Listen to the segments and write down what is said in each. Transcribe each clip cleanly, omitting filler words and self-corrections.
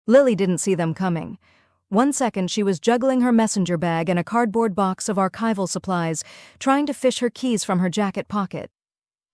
Lily didn't see them coming. 1 second she was juggling her messenger bag and a cardboard box of archival supplies, trying to fish her keys from her jacket pocket.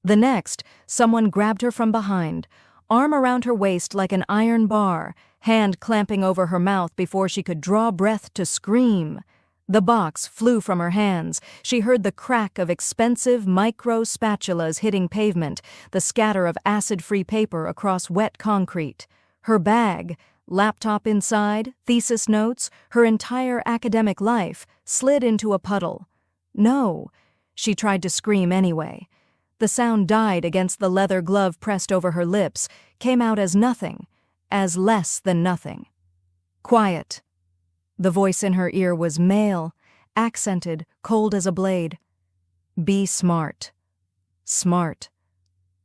The next, someone grabbed her from behind, arm around her waist like an iron bar, hand clamping over her mouth before she could draw breath to scream. The box flew from her hands. She heard the crack of expensive micro spatulas hitting pavement, the scatter of acid-free paper across wet concrete. Her bag, laptop inside, thesis notes, her entire academic life, slid into a puddle. No, she tried to scream anyway. The sound died against the leather glove pressed over her lips, came out as nothing, as less than nothing. Quiet. The voice in her ear was male, accented, cold as a blade. Be smart. Smart.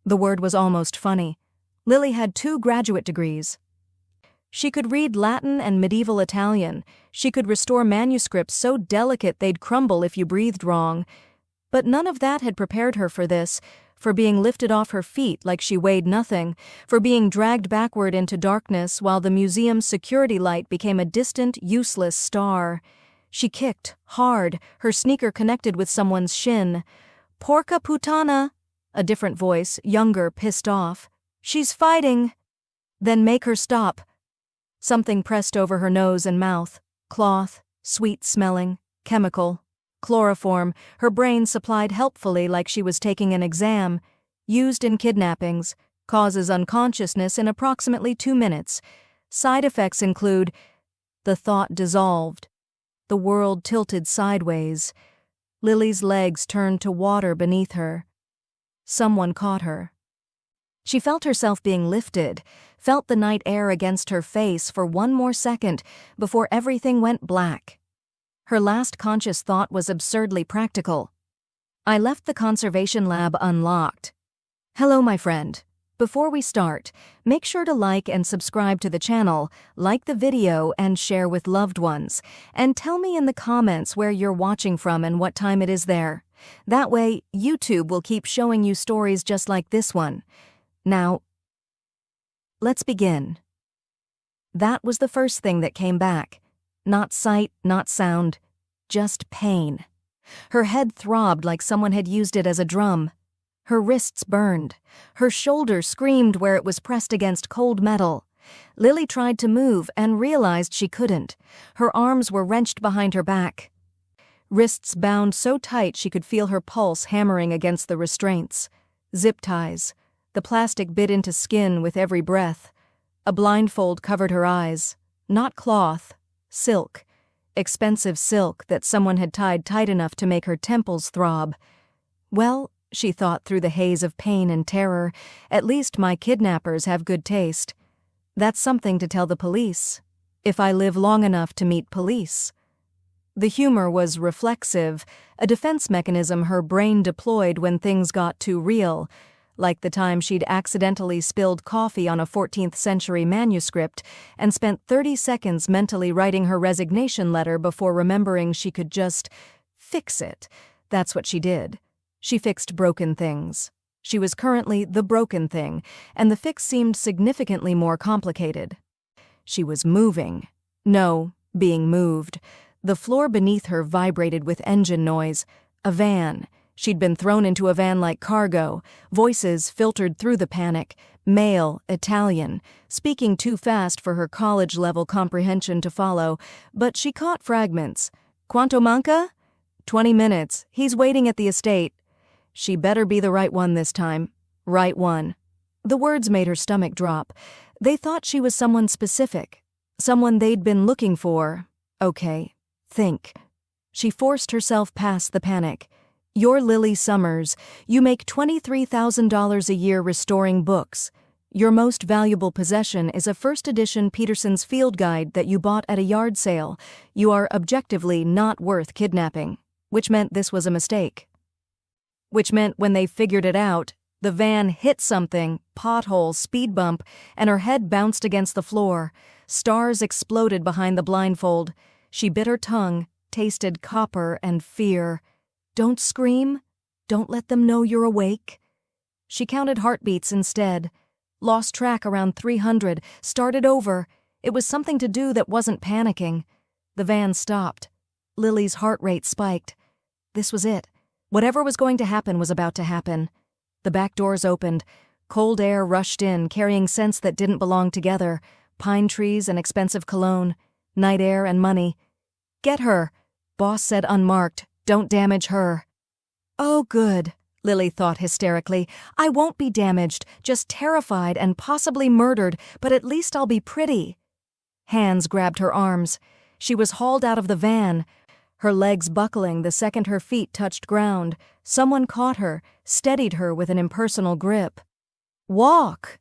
The word was almost funny. Lily had 2 graduate degrees. She could read Latin and medieval Italian. She could restore manuscripts so delicate they'd crumble if you breathed wrong. But none of that had prepared her for this, for being lifted off her feet like she weighed nothing, for being dragged backward into darkness while the museum's security light became a distant, useless star. She kicked, hard, her sneaker connected with someone's shin. Porca putana! A different voice, younger, pissed off. She's fighting! Then make her stop. Something pressed over her nose and mouth. Cloth, sweet-smelling, chemical. Chloroform, her brain supplied helpfully like she was taking an exam. Used in kidnappings. Causes unconsciousness in approximately 2 minutes. Side effects include... The thought dissolved. The world tilted sideways. Lily's legs turned to water beneath her. Someone caught her. She felt herself being lifted, felt the night air against her face for 1 more second before everything went black. Her last conscious thought was absurdly practical. I left the conservation lab unlocked. Hello, my friend. Before we start, make sure to like and subscribe to the channel, like the video and share with loved ones, and tell me in the comments where you're watching from and what time it is there. That way, YouTube will keep showing you stories just like this one. Now, let's begin. That was the first thing that came back. Not sight, not sound, just pain. Her head throbbed like someone had used it as a drum. Her wrists burned. Her shoulder screamed where it was pressed against cold metal. Lily tried to move and realized she couldn't. Her arms were wrenched behind her back. Wrists bound so tight she could feel her pulse hammering against the restraints. Zip ties. The plastic bit into skin with every breath. A blindfold covered her eyes. Not cloth. Silk. Expensive silk that someone had tied tight enough to make her temples throb. Well, she thought through the haze of pain and terror, at least my kidnappers have good taste. That's something to tell the police. If I live long enough to meet police. The humor was reflexive, a defense mechanism her brain deployed when things got too real, like the time she'd accidentally spilled coffee on a 14th century manuscript and spent 30 seconds mentally writing her resignation letter before remembering she could just fix it. That's what she did. She fixed broken things. She was currently the broken thing, and the fix seemed significantly more complicated. She was moving. No, being moved. The floor beneath her vibrated with engine noise. A van. She'd been thrown into a van like cargo. Voices filtered through the panic. Male, Italian, speaking too fast for her college-level comprehension to follow, but she caught fragments. Quanto manca? 20 minutes. He's waiting at the estate. She better be the right one this time. Right one. The words made her stomach drop. They thought she was someone specific. Someone they'd been looking for. Okay. Think. She forced herself past the panic. You're Lily Summers. You make $23,000 a year restoring books. Your most valuable possession is a first-edition Peterson's Field Guide that you bought at a yard sale. You are objectively not worth kidnapping, which meant this was a mistake. Which meant when they figured it out, the van hit something, pothole, speed bump, and her head bounced against the floor. Stars exploded behind the blindfold. She bit her tongue, tasted copper and fear. Don't scream. Don't let them know you're awake. She counted heartbeats instead. Lost track around 300, started over. It was something to do that wasn't panicking. The van stopped. Lily's heart rate spiked. This was it. Whatever was going to happen was about to happen. The back doors opened. Cold air rushed in, carrying scents that didn't belong together. Pine trees and expensive cologne. Night air and money. "Get her," Boss said unmarked. "Don't damage her." "Oh, good," Lily thought hysterically. "I won't be damaged, just terrified and possibly murdered, but at least I'll be pretty." Hands grabbed her arms. She was hauled out of the van, her legs buckling the second her feet touched ground. Someone caught her, steadied her with an impersonal grip. "Walk!"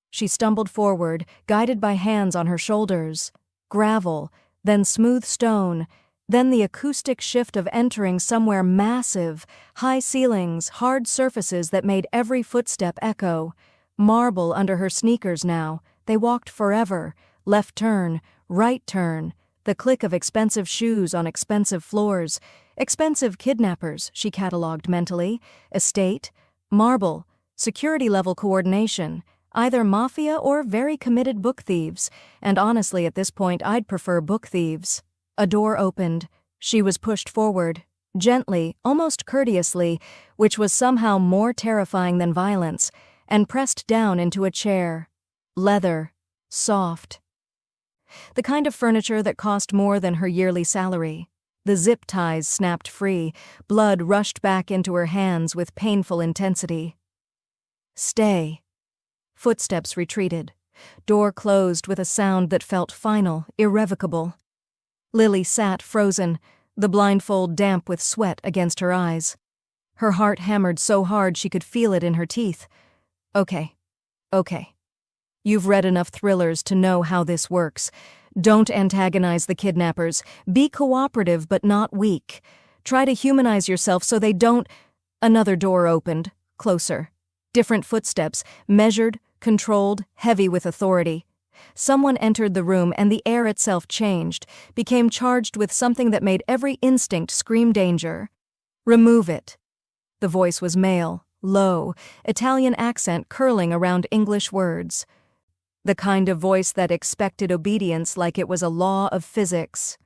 She stumbled forward, guided by hands on her shoulders. Gravel, then smooth stone, then the acoustic shift of entering somewhere massive, high ceilings, hard surfaces that made every footstep echo. Marble under her sneakers now. They walked forever. Left turn, right turn, the click of expensive shoes on expensive floors. Expensive kidnappers, she catalogued mentally. Estate, marble, security-level coordination, either Mafia or very committed book thieves, and honestly at this point I'd prefer book thieves. A door opened. She was pushed forward, gently, almost courteously, which was somehow more terrifying than violence, and pressed down into a chair. Leather, soft. The kind of furniture that cost more than her yearly salary. The zip ties snapped free. Blood rushed back into her hands with painful intensity. "Stay." Footsteps retreated. Door closed with a sound that felt final, irrevocable. Lily sat frozen, the blindfold damp with sweat against her eyes. Her heart hammered so hard she could feel it in her teeth. Okay. You've read enough thrillers to know how this works. Don't antagonize the kidnappers. Be cooperative but not weak. Try to humanize yourself so they don't— Another door opened, closer. Different footsteps, measured, controlled, heavy with authority. Someone entered the room and the air itself changed, became charged with something that made every instinct scream danger. "Remove it." The voice was male, low, Italian accent curling around English words. The kind of voice that expected obedience like it was a law of physics.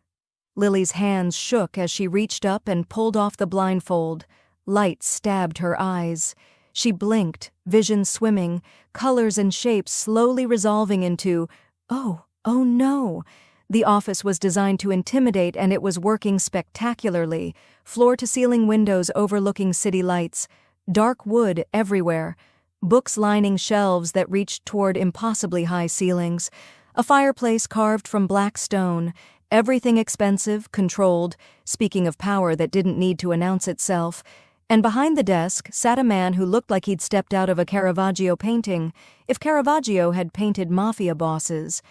Lily's hands shook as she reached up and pulled off the blindfold. Light stabbed her eyes. She blinked, vision swimming, colors and shapes slowly resolving into, oh no. The office was designed to intimidate and it was working spectacularly. Floor-to-ceiling windows overlooking city lights. Dark wood everywhere. Books lining shelves that reached toward impossibly high ceilings. A fireplace carved from black stone. Everything expensive, controlled, speaking of power that didn't need to announce itself. And behind the desk sat a man who looked like he'd stepped out of a Caravaggio painting, if Caravaggio had painted mafia bosses.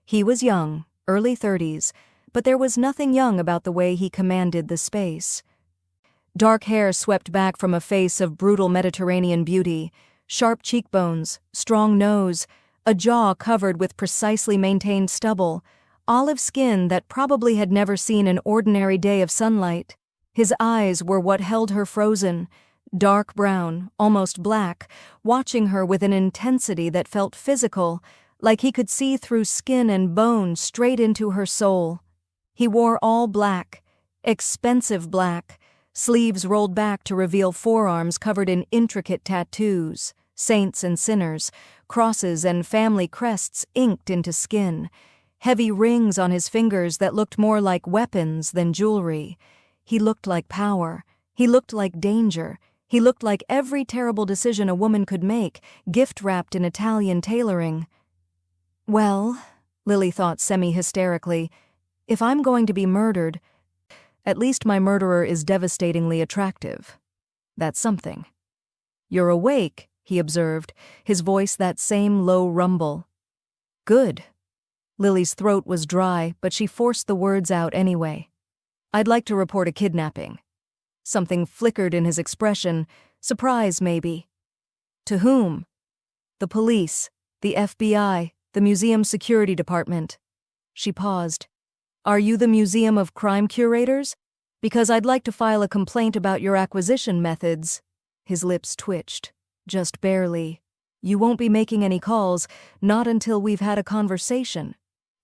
He was young, early 30s, but there was nothing young about the way he commanded the space. Dark hair swept back from a face of brutal Mediterranean beauty. Sharp cheekbones, strong nose, a jaw covered with precisely maintained stubble, olive skin that probably had never seen an ordinary day of sunlight. His eyes were what held her frozen, dark brown, almost black, watching her with an intensity that felt physical, like he could see through skin and bone straight into her soul. He wore all black, expensive black, sleeves rolled back to reveal forearms covered in intricate tattoos. Saints and sinners, crosses and family crests inked into skin, heavy rings on his fingers that looked more like weapons than jewelry. He looked like power. He looked like danger. He looked like every terrible decision a woman could make, gift-wrapped in Italian tailoring. Well, Lily thought semi-hysterically, if I'm going to be murdered, at least my murderer is devastatingly attractive. That's something. "You're awake," he observed, his voice that same low rumble. "Good." Lily's throat was dry, but she forced the words out anyway. "I'd like to report a kidnapping." Something flickered in his expression, surprise maybe. "To whom?" "The police, the FBI, the museum security department." She paused. "Are you the Museum of Crime Curators? Because I'd like to file a complaint about your acquisition methods." His lips twitched. "Just barely. You won't be making any calls, not until we've had a conversation."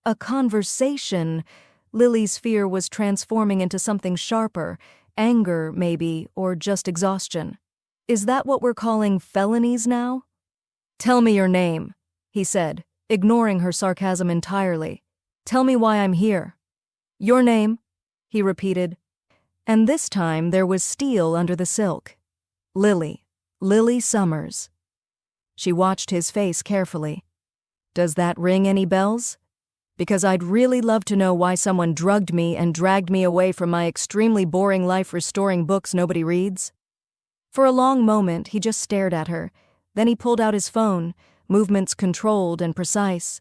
A conversation. Lily's fear was transforming into something sharper, anger, maybe, or just exhaustion. Is that what we're calling felonies now? Tell me your name, he said, ignoring her sarcasm entirely. Tell me why I'm here. Your name, he repeated. And this time there was steel under the silk. Lily Summers. She watched his face carefully. Does that ring any bells? Because I'd really love to know why someone drugged me and dragged me away from my extremely boring life restoring books nobody reads. For a long moment, he just stared at her. Then he pulled out his phone, movements controlled and precise.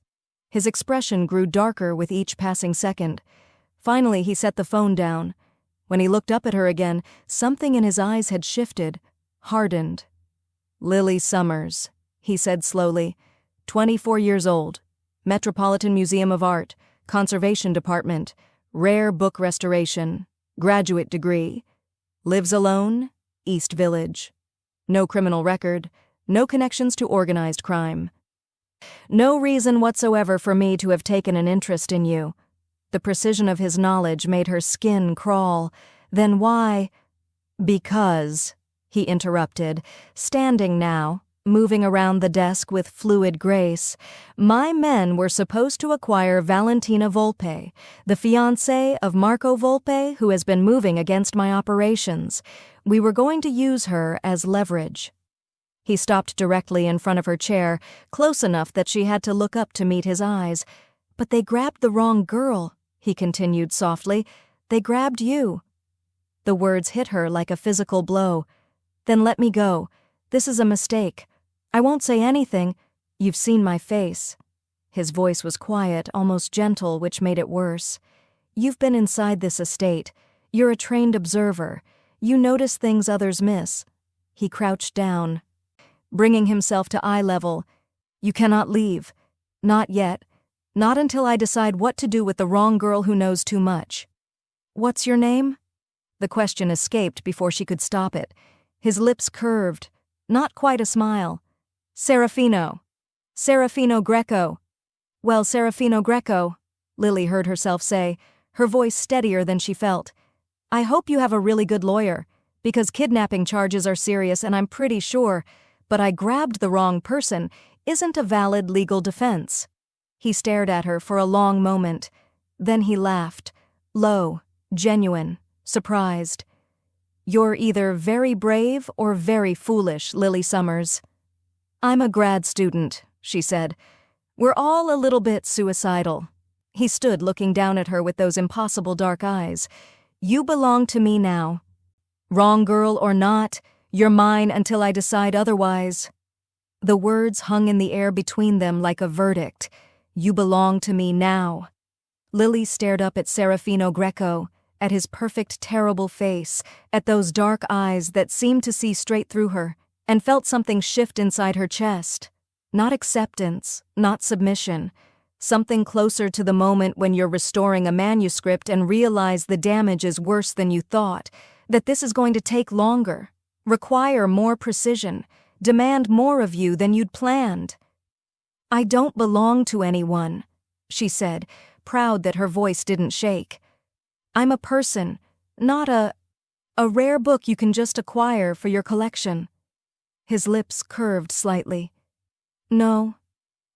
His expression grew darker with each passing second. Finally, he set the phone down. When he looked up at her again, something in his eyes had shifted, hardened. Lily Summers, he said slowly, 24 years old, Metropolitan Museum of Art, Conservation Department, Rare Book Restoration, graduate degree, lives alone, East Village. No criminal record, no connections to organized crime. No reason whatsoever for me to have taken an interest in you. The precision of his knowledge made her skin crawl. Then why? Because, he interrupted, standing now, moving around the desk with fluid grace, my men were supposed to acquire Valentina Volpe, the fiancée of Marco Volpe, who has been moving against my operations. We were going to use her as leverage. He stopped directly in front of her chair, close enough that she had to look up to meet his eyes. But they grabbed the wrong girl, he continued softly. They grabbed you. The words hit her like a physical blow. Then let me go. This is a mistake. I won't say anything. You've seen my face. His voice was quiet, almost gentle, which made it worse. You've been inside this estate. You're a trained observer. You notice things others miss. He crouched down, bringing himself to eye level. You cannot leave. Not yet. Not until I decide what to do with the wrong girl who knows too much. What's your name? The question escaped before she could stop it. His lips curved. Not quite a smile. Serafino. Serafino Greco. Well, Serafino Greco, Lily heard herself say, her voice steadier than she felt. I hope you have a really good lawyer, because kidnapping charges are serious and I'm pretty sure, but I grabbed the wrong person isn't a valid legal defense. He stared at her for a long moment. Then he laughed, low, genuine, surprised. You're either very brave or very foolish, Lily Summers. I'm a grad student, she said. We're all a little bit suicidal. He stood looking down at her with those impossible dark eyes. You belong to me now. Wrong girl or not, you're mine until I decide otherwise. The words hung in the air between them like a verdict. You belong to me now. Lily stared up at Serafino Greco, at his perfect, terrible face, at those dark eyes that seemed to see straight through her, and felt something shift inside her chest. Not acceptance, not submission. Something closer to the moment when you're restoring a manuscript and realize the damage is worse than you thought, that this is going to take longer, require more precision, demand more of you than you'd planned. I don't belong to anyone, she said, proud that her voice didn't shake. I'm a person, not a rare book you can just acquire for your collection. His lips curved slightly. No,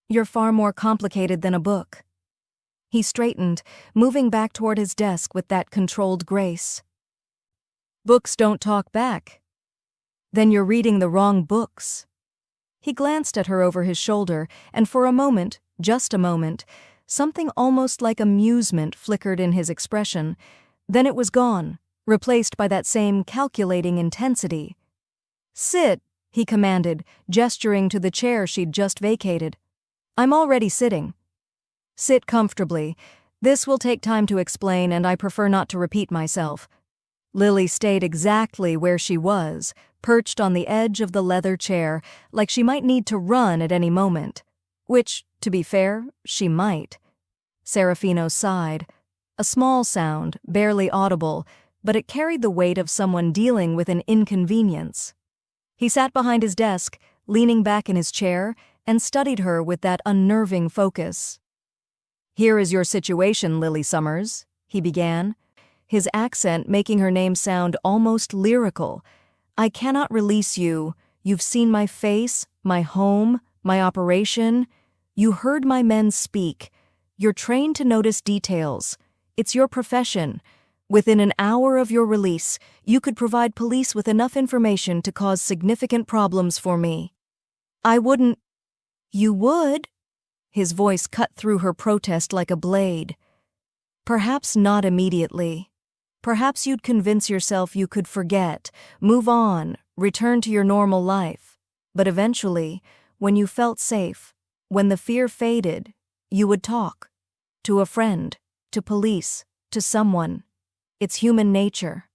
you're far more complicated than a book. He straightened, moving back toward his desk with that controlled grace. Books don't talk back. Then you're reading the wrong books. He glanced at her over his shoulder, and for a moment, just a moment, something almost like amusement flickered in his expression. Then it was gone, replaced by that same calculating intensity. Sit, he commanded, gesturing to the chair she'd just vacated. I'm already sitting. Sit comfortably. This will take time to explain, and I prefer not to repeat myself. Lily stayed exactly where she was, perched on the edge of the leather chair, like she might need to run at any moment. Which, to be fair, she might. Serafino sighed. A small sound, barely audible, but it carried the weight of someone dealing with an inconvenience. He sat behind his desk, leaning back in his chair, and studied her with that unnerving focus. "Here is your situation, Lily Summers," he began, his accent making her name sound almost lyrical. "I cannot release you. You've seen my face, my home, my operation. You heard my men speak. You're trained to notice details. It's your profession. Within an hour of your release, you could provide police with enough information to cause significant problems for me." "I wouldn't." "You would." His voice cut through her protest like a blade. "Perhaps not immediately. Perhaps you'd convince yourself you could forget, move on, return to your normal life. But eventually, when you felt safe, when the fear faded, you would talk. To a friend, to police, to someone. It's human nature."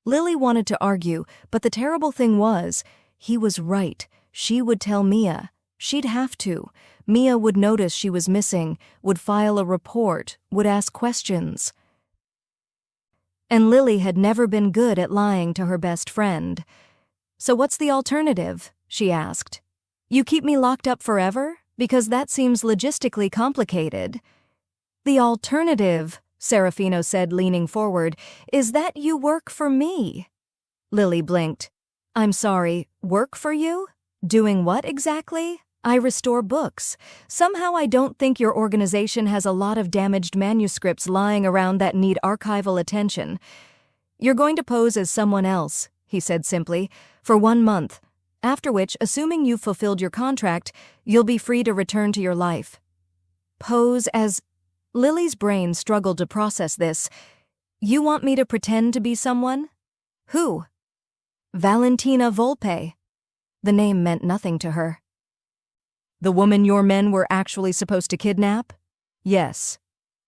Lily wanted to argue, but the terrible thing was, he was right. She would tell Mia. She'd have to. Mia would notice she was missing, would file a report, would ask questions. And Lily had never been good at lying to her best friend. "So what's the alternative?" she asked. "You keep me locked up forever? Because that seems logistically complicated." "The alternative," Serafino said, leaning forward, "is that you work for me." Lily blinked. "I'm sorry, work for you? Doing what exactly?" "I restore books. Somehow I don't think your organization has a lot of damaged manuscripts lying around that need archival attention." "You're going to pose as someone else," he said simply, "for 1 month, after which, assuming you've fulfilled your contract, you'll be free to return to your life." "Pose as—" Lily's brain struggled to process this. "You want me to pretend to be someone?" "Who?" "Valentina Volpe." The name meant nothing to her. "The woman your men were actually supposed to kidnap?" "Yes."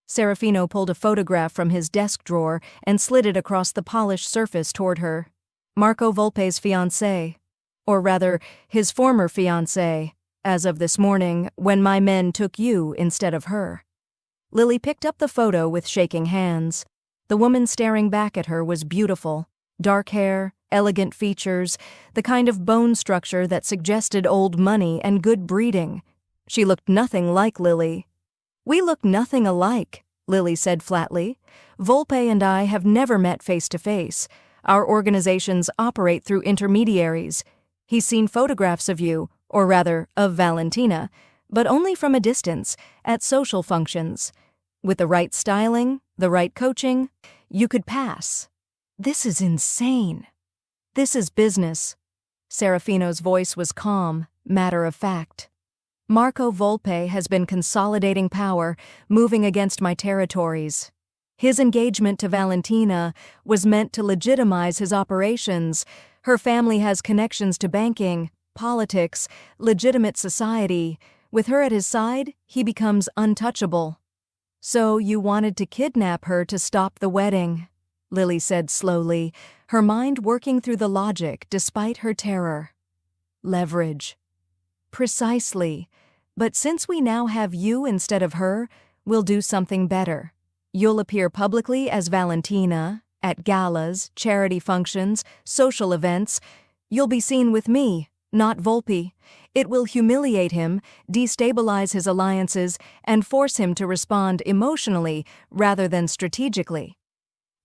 Serafino pulled a photograph from his desk drawer and slid it across the polished surface toward her. "Marco Volpe's fiancée. Or rather, his former fiancée, as of this morning, when my men took you instead of her." Lily picked up the photo with shaking hands. The woman staring back at her was beautiful. Dark hair, elegant features, the kind of bone structure that suggested old money and good breeding. She looked nothing like Lily. "We look nothing alike," Lily said flatly. "Volpe and I have never met face to face. Our organizations operate through intermediaries. He's seen photographs of you, or rather, of Valentina, but only from a distance, at social functions. With the right styling, the right coaching, you could pass." "This is insane." "This is business." Serafino's voice was calm, matter-of-fact. "Marco Volpe has been consolidating power, moving against my territories. His engagement to Valentina was meant to legitimize his operations. Her family has connections to banking, politics, legitimate society. With her at his side, he becomes untouchable." "So you wanted to kidnap her to stop the wedding," Lily said slowly, her mind working through the logic despite her terror. "Leverage." "Precisely. But since we now have you instead of her, we'll do something better. You'll appear publicly as Valentina, at galas, charity functions, social events. You'll be seen with me, not Volpe. It will humiliate him, destabilize his alliances, and force him to respond emotionally rather than strategically."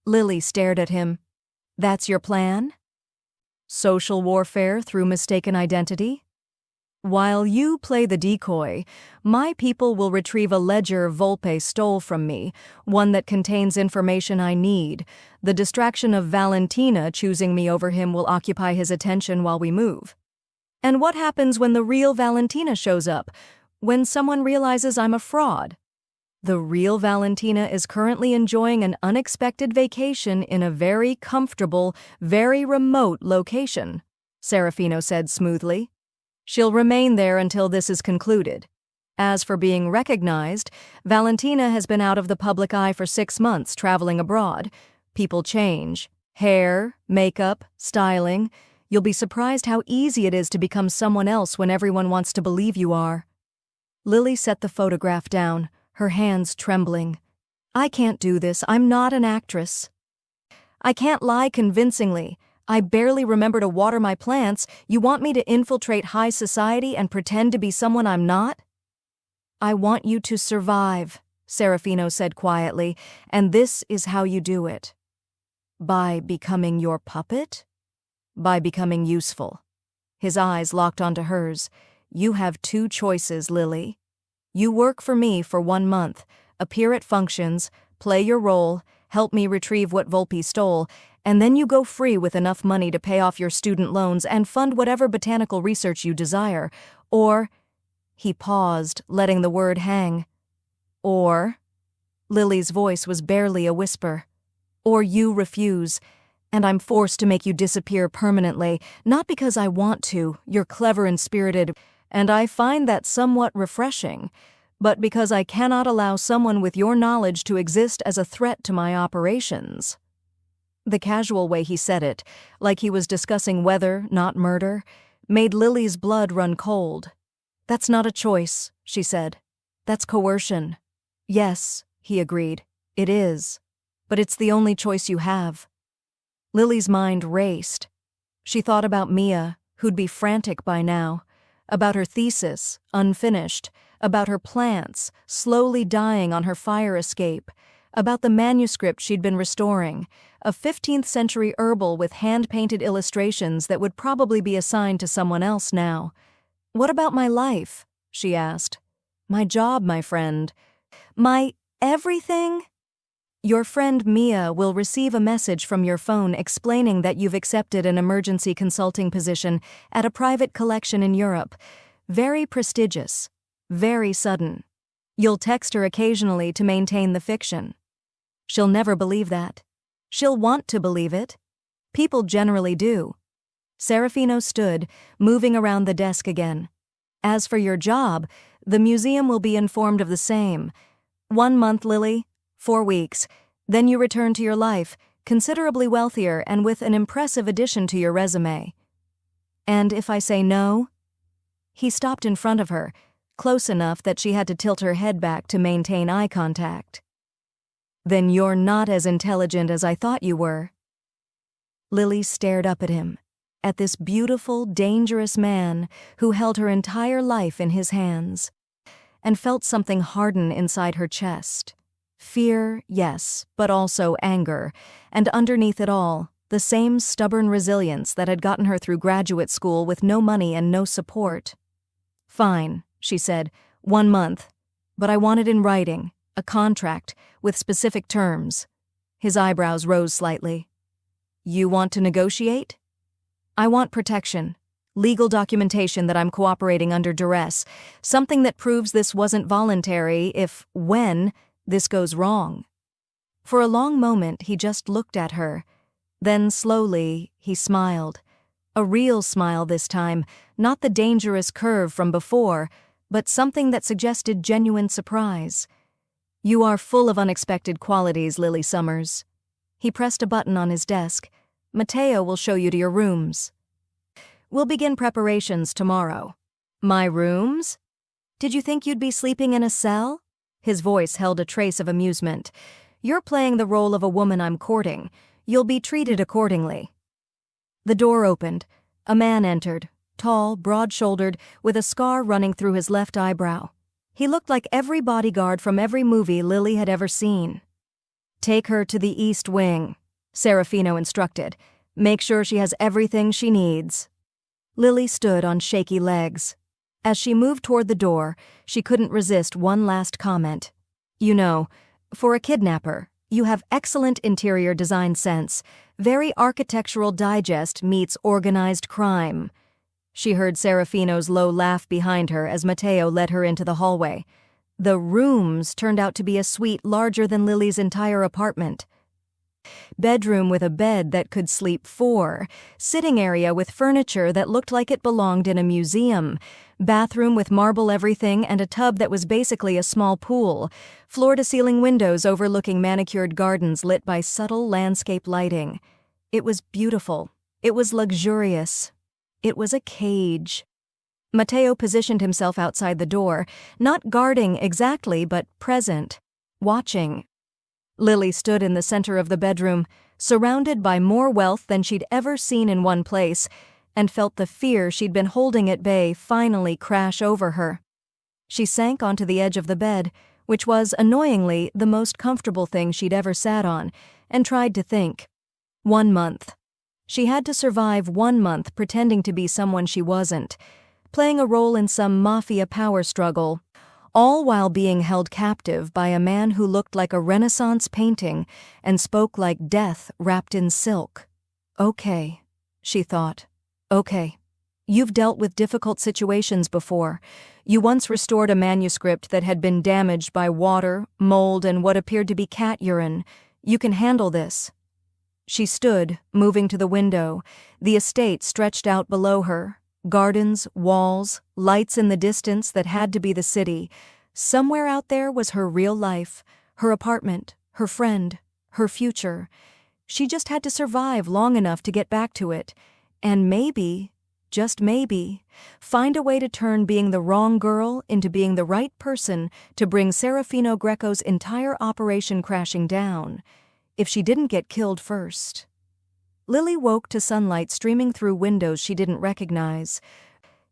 Lily stared at him. "That's your plan? Social warfare through mistaken identity? While you play the decoy, my people will retrieve a ledger Volpe stole from me, one that contains information I need. The distraction of Valentina choosing me over him will occupy his attention while we move. And what happens when the real Valentina shows up? When someone realizes I'm a fraud? The real Valentina is currently enjoying an unexpected vacation in a very comfortable, very remote location," Serafino said smoothly. "She'll remain there until this is concluded. As for being recognized, Valentina has been out of the public eye for 6 months traveling abroad. People change. Hair, makeup, styling. You'll be surprised how easy it is to become someone else when everyone wants to believe you are." Lily set the photograph down, her hands trembling. "I can't do this. I'm not an actress. I can't lie convincingly. I barely remember to water my plants. You want me to infiltrate high society and pretend to be someone I'm not?" "I want you to survive," Serafino said quietly, "and this is how you do it. By becoming your puppet? By becoming useful." His eyes locked onto hers. "You have two choices, Lily. You work for me for 1 month, appear at functions, play your role, help me retrieve what Volpe stole, and then you go free with enough money to pay off your student loans and fund whatever botanical research you desire. Or—" he paused, letting the word hang. "Or—" Lily's voice was barely a whisper. "Or you refuse, and I'm forced to make you disappear permanently, not because I want to, you're clever and spirited, and I find that somewhat refreshing, but because I cannot allow someone with your knowledge to exist as a threat to my operations." The casual way he said it, like he was discussing weather, not murder, made Lily's blood run cold. "That's not a choice," she said. "That's coercion." "Yes," he agreed, "it is. But it's the only choice you have." Lily's mind raced. She thought about Mia, who'd be frantic by now, about her thesis, unfinished, about her plants, slowly dying on her fire escape, about the manuscript she'd been restoring, a 15th-century herbal with hand-painted illustrations that would probably be assigned to someone else now. "What about my life?" she asked. "My job, my friend. My everything?" "Your friend Mia will receive a message from your phone explaining that you've accepted an emergency consulting position at a private collection in Europe. Very prestigious. Very sudden. You'll text her occasionally to maintain the fiction. She'll never believe that. She'll want to believe it. People generally do." Serafino stood, moving around the desk again. "As for your job, the museum will be informed of the same. 1 month, Lily. 4 weeks. Then you return to your life, considerably wealthier and with an impressive addition to your resume." "And if I say no?" He stopped in front of her, close enough that she had to tilt her head back to maintain eye contact. "Then you're not as intelligent as I thought you were." Lily stared up at him, at this beautiful, dangerous man who held her entire life in his hands, and felt something harden inside her chest. Fear, yes, but also anger, and underneath it all, the same stubborn resilience that had gotten her through graduate school with no money and no support. "Fine," she said, 1 month, but I want it in writing, a contract, with specific terms." His eyebrows rose slightly. "You want to negotiate?" "I want protection. Legal documentation that I'm cooperating under duress. Something that proves this wasn't voluntary when this goes wrong." For a long moment he just looked at her. Then slowly he smiled. A real smile this time, not the dangerous curve from before, but something that suggested genuine surprise. "You are full of unexpected qualities, Lily Summers." He pressed a button on his desk. "Matteo will show you to your rooms. We'll begin preparations tomorrow." "My rooms? Did you think you'd be sleeping in a cell?" His voice held a trace of amusement. "You're playing the role of a woman I'm courting. You'll be treated accordingly." The door opened. A man entered, tall, broad-shouldered, with a scar running through his left eyebrow. He looked like every bodyguard from every movie Lily had ever seen. "Take her to the East Wing," Serafino instructed. "Make sure she has everything she needs." Lily stood on shaky legs. As she moved toward the door, she couldn't resist one last comment. "You know, for a kidnapper, you have excellent interior design sense. Very Architectural Digest meets organized crime." She heard Serafino's low laugh behind her as Matteo led her into the hallway. The rooms turned out to be a suite larger than Lily's entire apartment. Bedroom with a bed that could sleep 4, sitting area with furniture that looked like it belonged in a museum, bathroom with marble everything and a tub that was basically a small pool, floor-to-ceiling windows overlooking manicured gardens lit by subtle landscape lighting. It was beautiful. It was luxurious. It was a cage. Matteo positioned himself outside the door, not guarding exactly, but present, watching. Lily stood in the center of the bedroom, surrounded by more wealth than she'd ever seen in one place, and felt the fear she'd been holding at bay finally crash over her. She sank onto the edge of the bed, which was, annoyingly, the most comfortable thing she'd ever sat on, and tried to think. 1 month. She had to survive 1 month pretending to be someone she wasn't, playing a role in some Mafia power struggle, all while being held captive by a man who looked like a Renaissance painting and spoke like death wrapped in silk. Okay, she thought. Okay. You've dealt with difficult situations before. You once restored a manuscript that had been damaged by water, mold, and what appeared to be cat urine. You can handle this. She stood, moving to the window, the estate stretched out below her. Gardens, walls, lights in the distance that had to be the city. Somewhere out there was her real life, her apartment, her friend, her future. She just had to survive long enough to get back to it, and maybe, just maybe, find a way to turn being the wrong girl into being the right person to bring Serafino Greco's entire operation crashing down, if she didn't get killed first. Lily woke to sunlight streaming through windows she didn't recognize.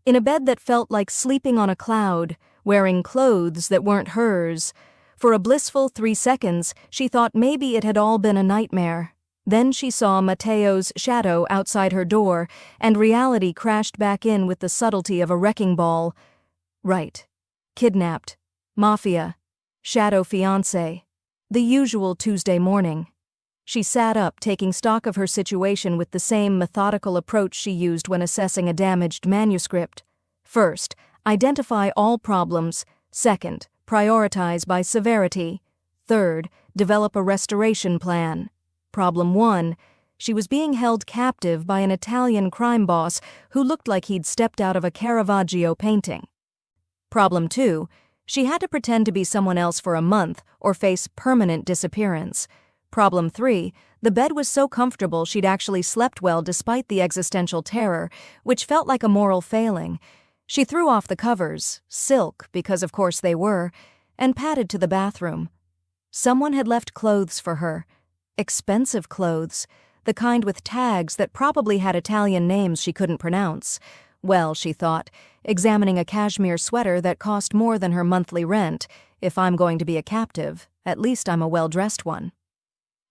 In a bed that felt like sleeping on a cloud, wearing clothes that weren't hers. For a blissful 3 seconds, she thought maybe it had all been a nightmare. Then she saw Matteo's shadow outside her door, and reality crashed back in with the subtlety of a wrecking ball. Right. Kidnapped. Mafia. Shadow fiancé. The usual Tuesday morning. She sat up, taking stock of her situation with the same methodical approach she used when assessing a damaged manuscript. First, identify all problems. Second, prioritize by severity. Third, develop a restoration plan. Problem 1. She was being held captive by an Italian crime boss who looked like he'd stepped out of a Caravaggio painting. Problem 2. She had to pretend to be someone else for a month or face permanent disappearance. Problem 3. The bed was so comfortable she'd actually slept well despite the existential terror, which felt like a moral failing. She threw off the covers, silk because of course they were, and padded to the bathroom. Someone had left clothes for her. Expensive clothes, the kind with tags that probably had Italian names she couldn't pronounce. Well, she thought, examining a cashmere sweater that cost more than her monthly rent. If I'm going to be a captive, at least I'm a well-dressed one.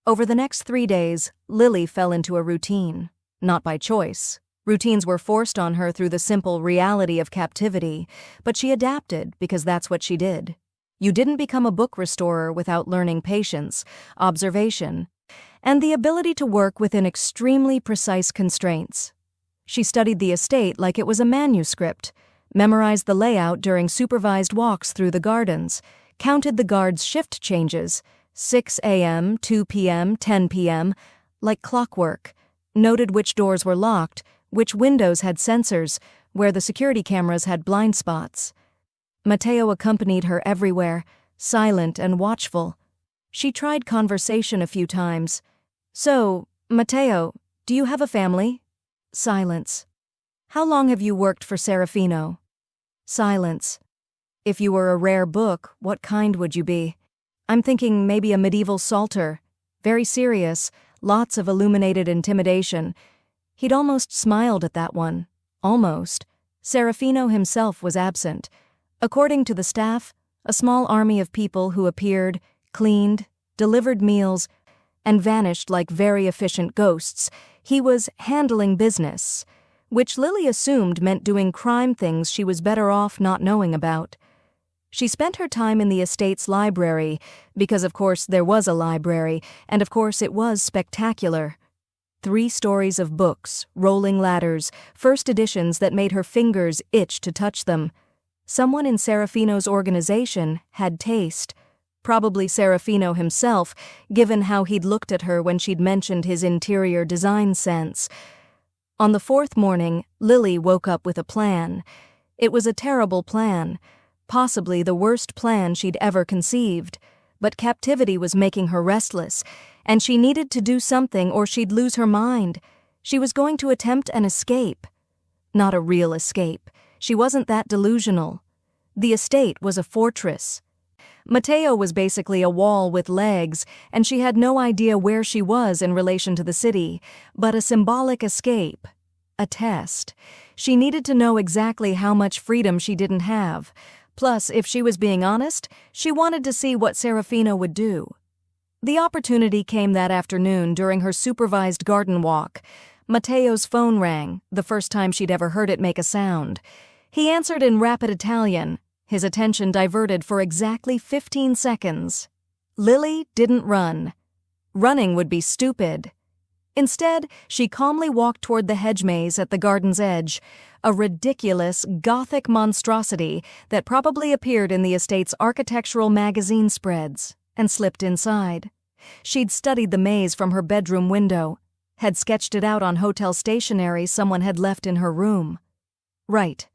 Over the next 3 days, Lily fell into a routine. Not by choice. Routines were forced on her through the simple reality of captivity, but she adapted because that's what she did. You didn't become a book restorer without learning patience, observation, and the ability to work within extremely precise constraints. She studied the estate like it was a manuscript, memorized the layout during supervised walks through the gardens, counted the guards' shift changes, 6 a.m., 2 p.m., 10 p.m., like clockwork, noted which doors were locked, which windows had sensors, where the security cameras had blind spots. Matteo accompanied her everywhere, silent and watchful. She tried conversation a few times. So, Matteo, do you have a family? Silence. How long have you worked for Serafino? Silence. If you were a rare book, what kind would you be? I'm thinking maybe a medieval psalter. Very serious, lots of illuminated intimidation. He'd almost smiled at that one. Almost. Serafino himself was absent. According to the staff, a small army of people who appeared, cleaned, delivered meals, and vanished like very efficient ghosts. He was handling business, which Lily assumed meant doing crime things she was better off not knowing about. She spent her time in the estate's library, because of course there was a library, and of course it was spectacular. 3 stories of books, rolling ladders, first editions that made her fingers itch to touch them. Someone in Serafino's organization had taste. Probably Serafino himself, given how he'd looked at her when she'd mentioned his interior design sense. On the 4th morning, Lily woke up with a plan. It was a terrible plan, possibly the worst plan she'd ever conceived. But captivity was making her restless, and she needed to do something or she'd lose her mind. She was going to attempt an escape. Not a real escape. She wasn't that delusional. The estate was a fortress. Matteo was basically a wall with legs, and she had no idea where she was in relation to the city, but a symbolic escape. A test. She needed to know exactly how much freedom she didn't have. Plus, if she was being honest, she wanted to see what Serafino would do. The opportunity came that afternoon during her supervised garden walk. Matteo's phone rang, the first time she'd ever heard it make a sound. He answered in rapid Italian, his attention diverted for exactly 15 seconds. Lily didn't run. Running would be stupid. Instead, she calmly walked toward the hedge maze at the garden's edge, a ridiculous, Gothic monstrosity that probably appeared in the estate's architectural magazine spreads, and slipped inside. She'd studied the maze from her bedroom window, had sketched it out on hotel stationery someone had left in her room. Right.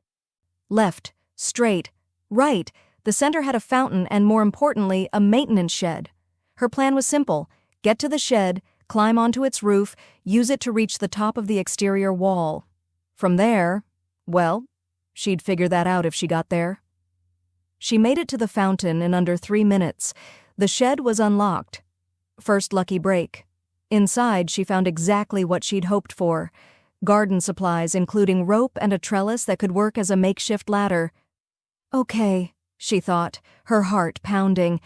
Left. Straight. Right. The center had a fountain and, more importantly, a maintenance shed. Her plan was simple: get to the shed, climb onto its roof, use it to reach the top of the exterior wall. From there, well, she'd figure that out if she got there. She made it to the fountain in under 3 minutes. The shed was unlocked. First lucky break. Inside, she found exactly what she'd hoped for: garden supplies including rope and a trellis that could work as a makeshift ladder. Okay, she thought, her heart pounding.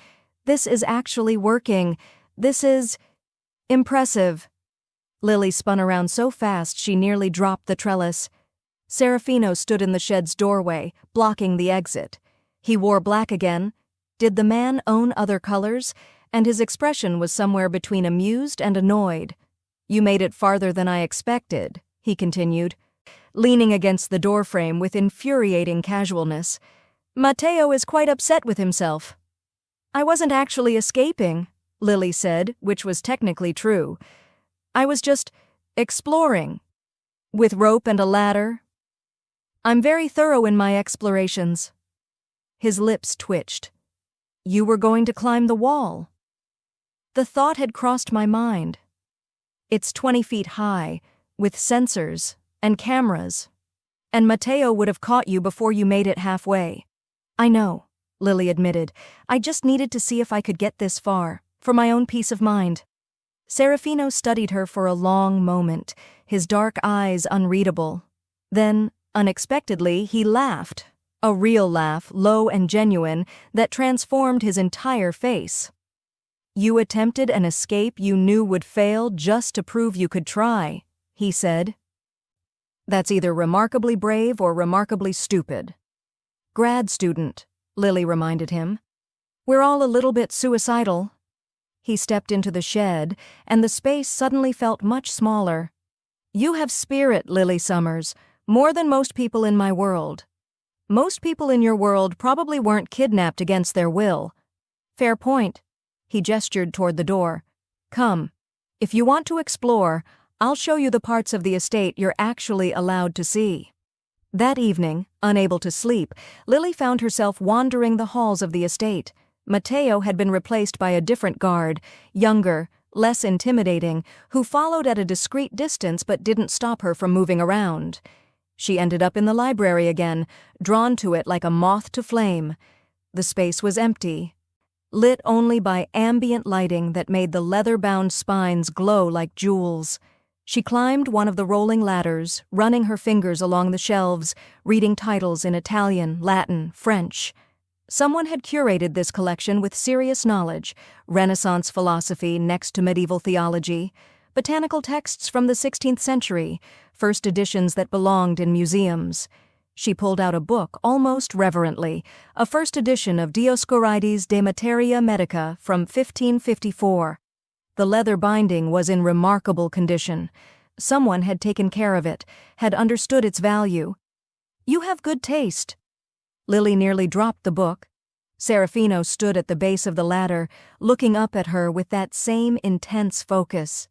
This is actually working. This is impressive. Lily spun around so fast she nearly dropped the trellis. Serafino stood in the shed's doorway, blocking the exit. He wore black again. Did the man own other colors? And his expression was somewhere between amused and annoyed. "You made it farther than I expected," he continued, leaning against the doorframe with infuriating casualness. "Matteo is quite upset with himself." "I wasn't actually escaping," Lily said, which was technically true. "I was just exploring. With rope and a ladder. I'm very thorough in my explorations." His lips twitched. "You were going to climb the wall." The thought had crossed my mind. It's 20 feet high, with sensors and cameras. And Matteo would have caught you before you made it halfway. "I know," Lily admitted. "I just needed to see if I could get this far, for my own peace of mind." Serafino studied her for a long moment, his dark eyes unreadable. Then, unexpectedly, he laughed. A real laugh, low and genuine, that transformed his entire face. "You attempted an escape you knew would fail just to prove you could try," he said. "That's either remarkably brave or remarkably stupid." "Grad student," Lily reminded him. "We're all a little bit suicidal." He stepped into the shed, and the space suddenly felt much smaller. "You have spirit, Lily Summers, more than most people in my world. Most people in your world probably weren't kidnapped against their will." "Fair point." He gestured toward the door. "Come. If you want to explore, I'll show you the parts of the estate you're actually allowed to see." That evening, unable to sleep, Lily found herself wandering the halls of the estate. Matteo had been replaced by a different guard, younger, less intimidating, who followed at a discreet distance but didn't stop her from moving around. She ended up in the library again, drawn to it like a moth to flame. The space was empty, lit only by ambient lighting that made the leather-bound spines glow like jewels. She climbed one of the rolling ladders, running her fingers along the shelves, reading titles in Italian, Latin, French. Someone had curated this collection with serious knowledge: Renaissance philosophy next to medieval theology, botanical texts from the 16th century, first editions that belonged in museums. She pulled out a book almost reverently, a first edition of Dioscorides de Materia Medica from 1554. The leather binding was in remarkable condition. Someone had taken care of it, had understood its value. "You have good taste." Lily nearly dropped the book. Serafino stood at the base of the ladder, looking up at her with that same intense focus.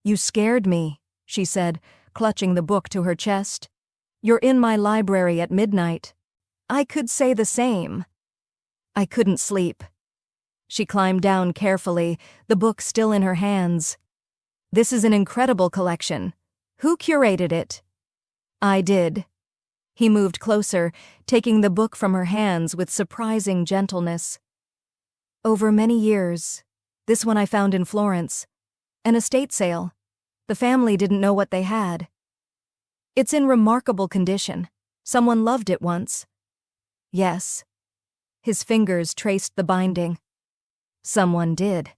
"You scared me," she said, clutching the book to her chest. "You're in my library at midnight." "I could say the same." "I couldn't sleep." She climbed down carefully, the book still in her hands. "This is an incredible collection. Who curated it?" "I did." He moved closer, taking the book from her hands with surprising gentleness. "Over many years. This one I found in Florence. An estate sale. The family didn't know what they had. It's in remarkable condition. Someone loved it once." "Yes." His fingers traced the binding. Someone did.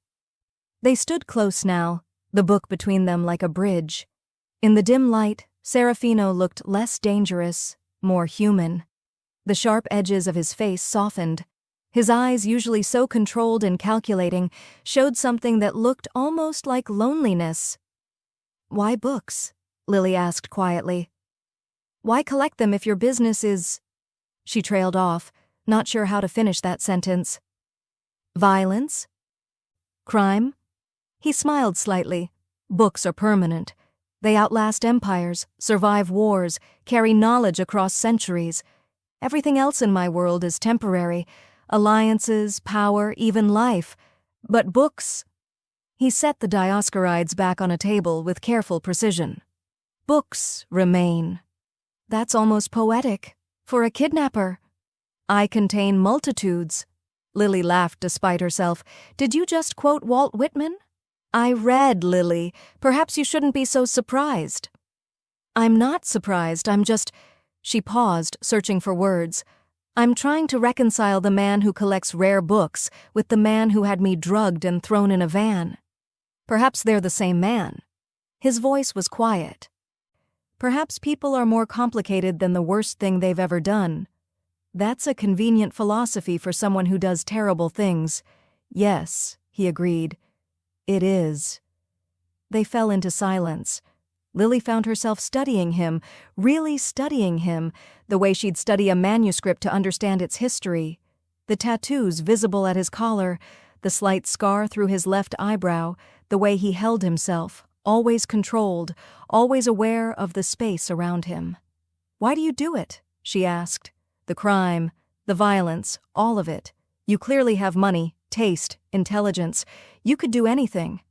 They stood close now, the book between them like a bridge. In the dim light, Serafino looked less dangerous, more human. The sharp edges of his face softened. His eyes, usually so controlled and calculating, showed something that looked almost like loneliness. "Why books?" Lily asked quietly. "Why collect them if your business is—" She trailed off, not sure how to finish that sentence. "Violence? Crime?" He smiled slightly. "Books are permanent. They outlast empires, survive wars, carry knowledge across centuries. Everything else in my world is temporary. Alliances, power, even life. But books—" He set the Dioscorides back on a table with careful precision. "Books remain. That's almost poetic. For a kidnapper. I contain multitudes." Lily laughed despite herself. "Did you just quote Walt Whitman?" "I read, Lily. Perhaps you shouldn't be so surprised." "I'm not surprised, I'm just—" She paused, searching for words. "I'm trying to reconcile the man who collects rare books with the man who had me drugged and thrown in a van. Perhaps they're the same man." His voice was quiet. "Perhaps people are more complicated than the worst thing they've ever done. That's a convenient philosophy for someone who does terrible things." "Yes," he agreed. "It is." They fell into silence. Lily found herself studying him, really studying him, the way she'd study a manuscript to understand its history. The tattoos visible at his collar, the slight scar through his left eyebrow, the way he held himself, always controlled, always aware of the space around him. "Why do you do it?" she asked. "The crime, the violence, all of it. You clearly have money, taste, intelligence. You could do anything."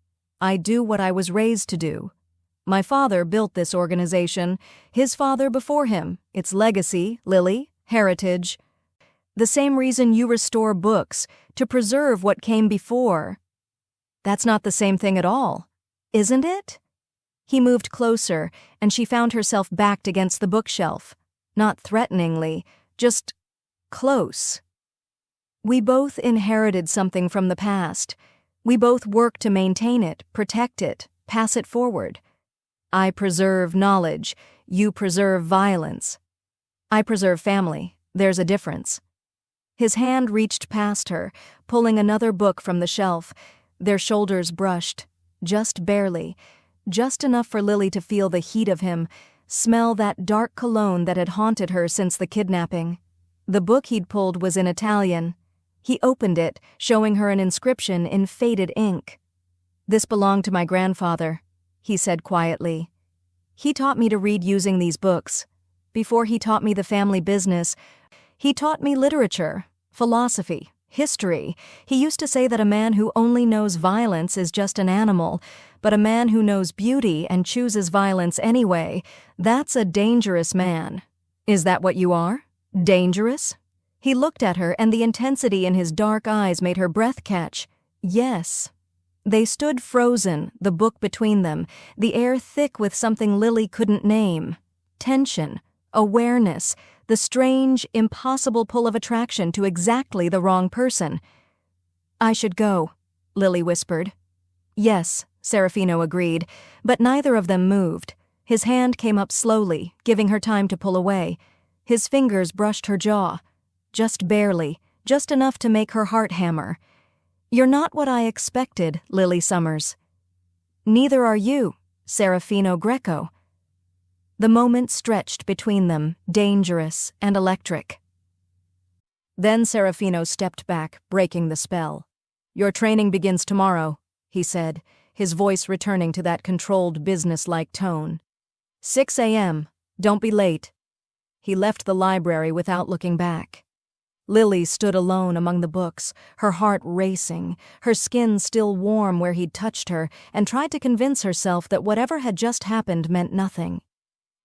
"I do what I was raised to do. My father built this organization, his father before him. It's legacy, Lily, heritage. The same reason you restore books, to preserve what came before." "That's not the same thing at all, isn't it?" He moved closer, and she found herself backed against the bookshelf. Not threateningly, just close. "We both inherited something from the past. We both work to maintain it, protect it, pass it forward. I preserve knowledge, you preserve violence. I preserve family, there's a difference." His hand reached past her, pulling another book from the shelf. Their shoulders brushed, just barely, just enough for Lily to feel the heat of him, smell that dark cologne that had haunted her since the kidnapping. The book he'd pulled was in Italian. He opened it, showing her an inscription in faded ink. "This belonged to my grandfather," he said quietly. "He taught me to read using these books. Before he taught me the family business, he taught me literature, philosophy, history. He used to say that a man who only knows violence is just an animal, but a man who knows beauty and chooses violence anyway, that's a dangerous man. Is that what you are? Dangerous?" He looked at her, and the intensity in his dark eyes made her breath catch. "Yes." They stood frozen, the book between them, the air thick with something Lily couldn't name. Tension, awareness, the strange, impossible pull of attraction to exactly the wrong person. "I should go," Lily whispered. "Yes," Serafino agreed, but neither of them moved. His hand came up slowly, giving her time to pull away. His fingers brushed her jaw. Just barely, just enough to make her heart hammer. "You're not what I expected, Lily Summers." "Neither are you, Serafino Greco." The moment stretched between them, dangerous and electric. Then Serafino stepped back, breaking the spell. "Your training begins tomorrow," he said, his voice returning to that controlled, business-like tone. 6 a.m. Don't be late." He left the library without looking back. Lily stood alone among the books, her heart racing, her skin still warm where he'd touched her, and tried to convince herself that whatever had just happened meant nothing.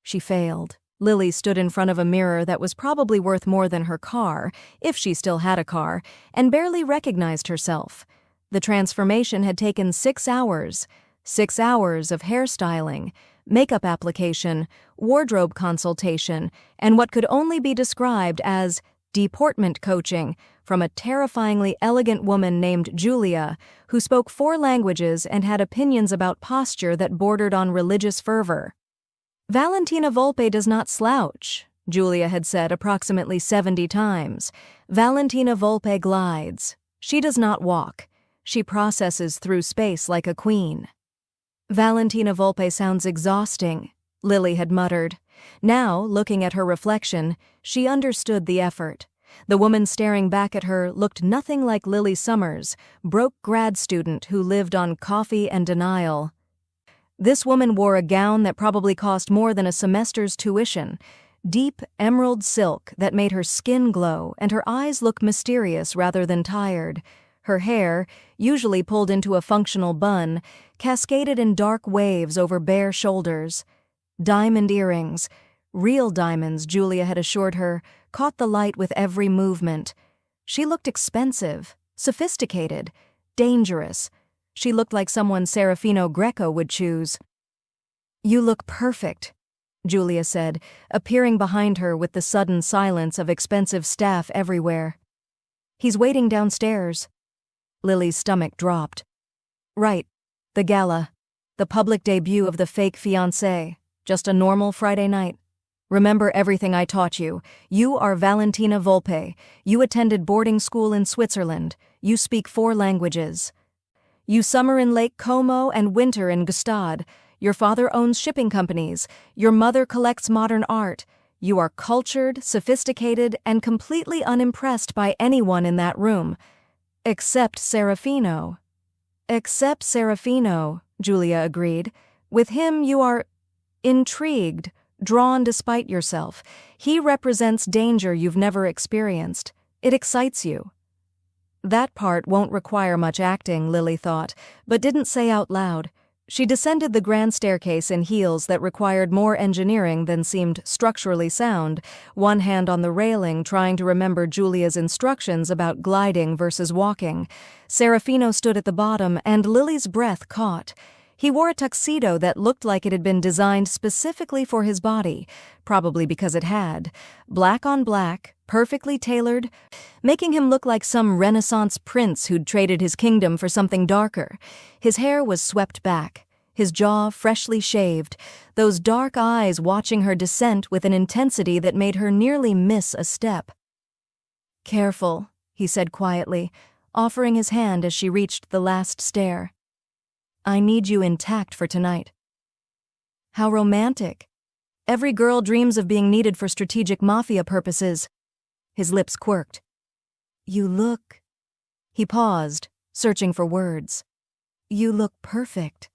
She failed. Lily stood in front of a mirror that was probably worth more than her car, if she still had a car, and barely recognized herself. The transformation had taken 6 hours. 6 hours of hairstyling, makeup application, wardrobe consultation, and what could only be described as deportment coaching from a terrifyingly elegant woman named Julia, who spoke 4 languages and had opinions about posture that bordered on religious fervor. Valentina Volpe does not slouch, Julia had said approximately 70 times. Valentina Volpe glides. She does not walk. She processes through space like a queen. Valentina Volpe sounds exhausting, Lily had muttered. Now, looking at her reflection, she understood the effort. The woman staring back at her looked nothing like Lily Summers, broke grad student who lived on coffee and denial. This woman wore a gown that probably cost more than a semester's tuition, deep emerald silk that made her skin glow and her eyes look mysterious rather than tired. Her hair, usually pulled into a functional bun, cascaded in dark waves over bare shoulders. Diamond earrings, real diamonds, Julia had assured her, caught the light with every movement. She looked expensive, sophisticated, dangerous. She looked like someone Serafino Greco would choose. "You look perfect," Julia said, appearing behind her with the sudden silence of expensive staff everywhere. "He's waiting downstairs." Lily's stomach dropped. "Right, the gala, the public debut of the fake fiancé, just a normal Friday night. Remember everything I taught you. You are Valentina Volpe. You attended boarding school in Switzerland. You speak 4 languages. You summer in Lake Como and winter in Gstaad. Your father owns shipping companies. Your mother collects modern art. You are cultured, sophisticated, and completely unimpressed by anyone in that room. Except Serafino." "Except Serafino," Julia agreed. "With him you are intrigued, drawn despite yourself. He represents danger you've never experienced. It excites you." That part won't require much acting, Lily thought, but didn't say out loud. She descended the grand staircase in heels that required more engineering than seemed structurally sound, one hand on the railing trying to remember Julia's instructions about gliding versus walking. Serafino stood at the bottom, and Lily's breath caught. He wore a tuxedo that looked like it had been designed specifically for his body, probably because it had. Black on black, perfectly tailored, making him look like some Renaissance prince who'd traded his kingdom for something darker. His hair was swept back, his jaw freshly shaved, those dark eyes watching her descent with an intensity that made her nearly miss a step. "Careful," he said quietly, offering his hand as she reached the last stair. "I need you intact for tonight." How romantic. Every girl dreams of being needed for strategic Mafia purposes. His lips quirked. "You look..." He paused, searching for words. "You look perfect."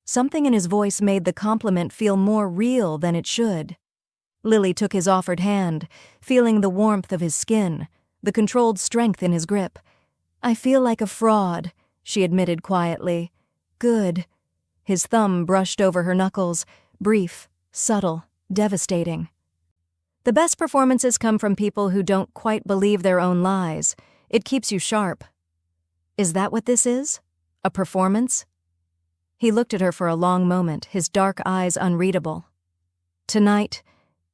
Something in his voice made the compliment feel more real than it should. Lily took his offered hand, feeling the warmth of his skin, the controlled strength in his grip. "I feel like a fraud," she admitted quietly. "Good." His thumb brushed over her knuckles, brief, subtle, devastating. The best performances come from people who don't quite believe their own lies. It keeps you sharp. "Is that what this is? A performance?" He looked at her for a long moment, his dark eyes unreadable. "Tonight,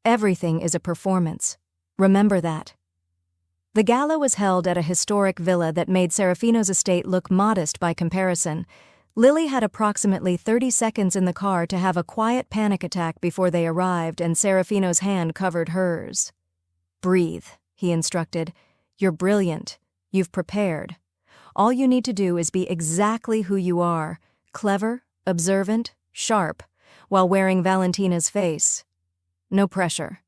everything is a performance. Remember that." The gala was held at a historic villa that made Serafino's estate look modest by comparison. Lily had approximately 30 seconds in the car to have a quiet panic attack before they arrived, and Serafino's hand covered hers. "Breathe," he instructed. "You're brilliant. You've prepared. All you need to do is be exactly who you are, clever, observant, sharp, while wearing Valentina's face. No pressure.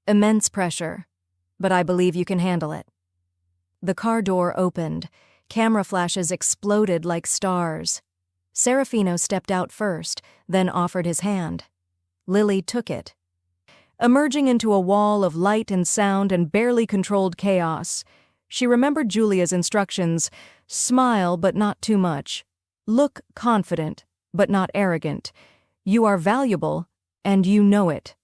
Immense pressure. But I believe you can handle it." The car door opened. Camera flashes exploded like stars. Serafino stepped out first, then offered his hand. Lily took it. Emerging into a wall of light and sound and barely controlled chaos, she remembered Julia's instructions: smile but not too much. Look confident, but not arrogant. You are valuable, and you know it.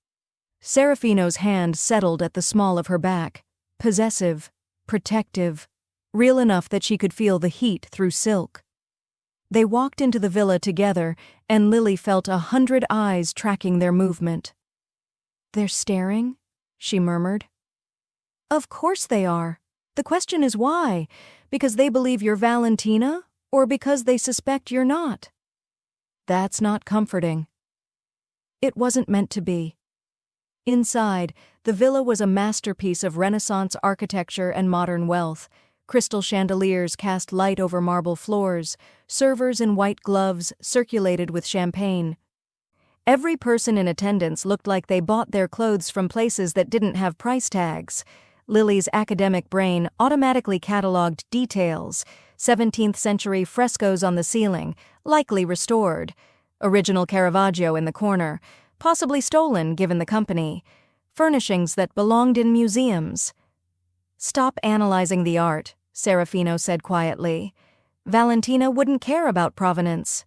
Serafino's hand settled at the small of her back, possessive, protective, real enough that she could feel the heat through silk. They walked into the villa together, and Lily felt 100 eyes tracking their movement. "They're staring?" she murmured. Of course they are. The question is why? Because they believe you're Valentina, or because they suspect you're not? That's not comforting. It wasn't meant to be. Inside, the villa was a masterpiece of Renaissance architecture and modern wealth. Crystal chandeliers cast light over marble floors. Servers in white gloves circulated with champagne. Every person in attendance looked like they bought their clothes from places that didn't have price tags. Lily's academic brain automatically catalogued details. 17th century frescoes on the ceiling, likely restored. Original Caravaggio in the corner, possibly stolen given the company. Furnishings that belonged in museums. Stop analyzing the art, Serafino said quietly. Valentina wouldn't care about provenance.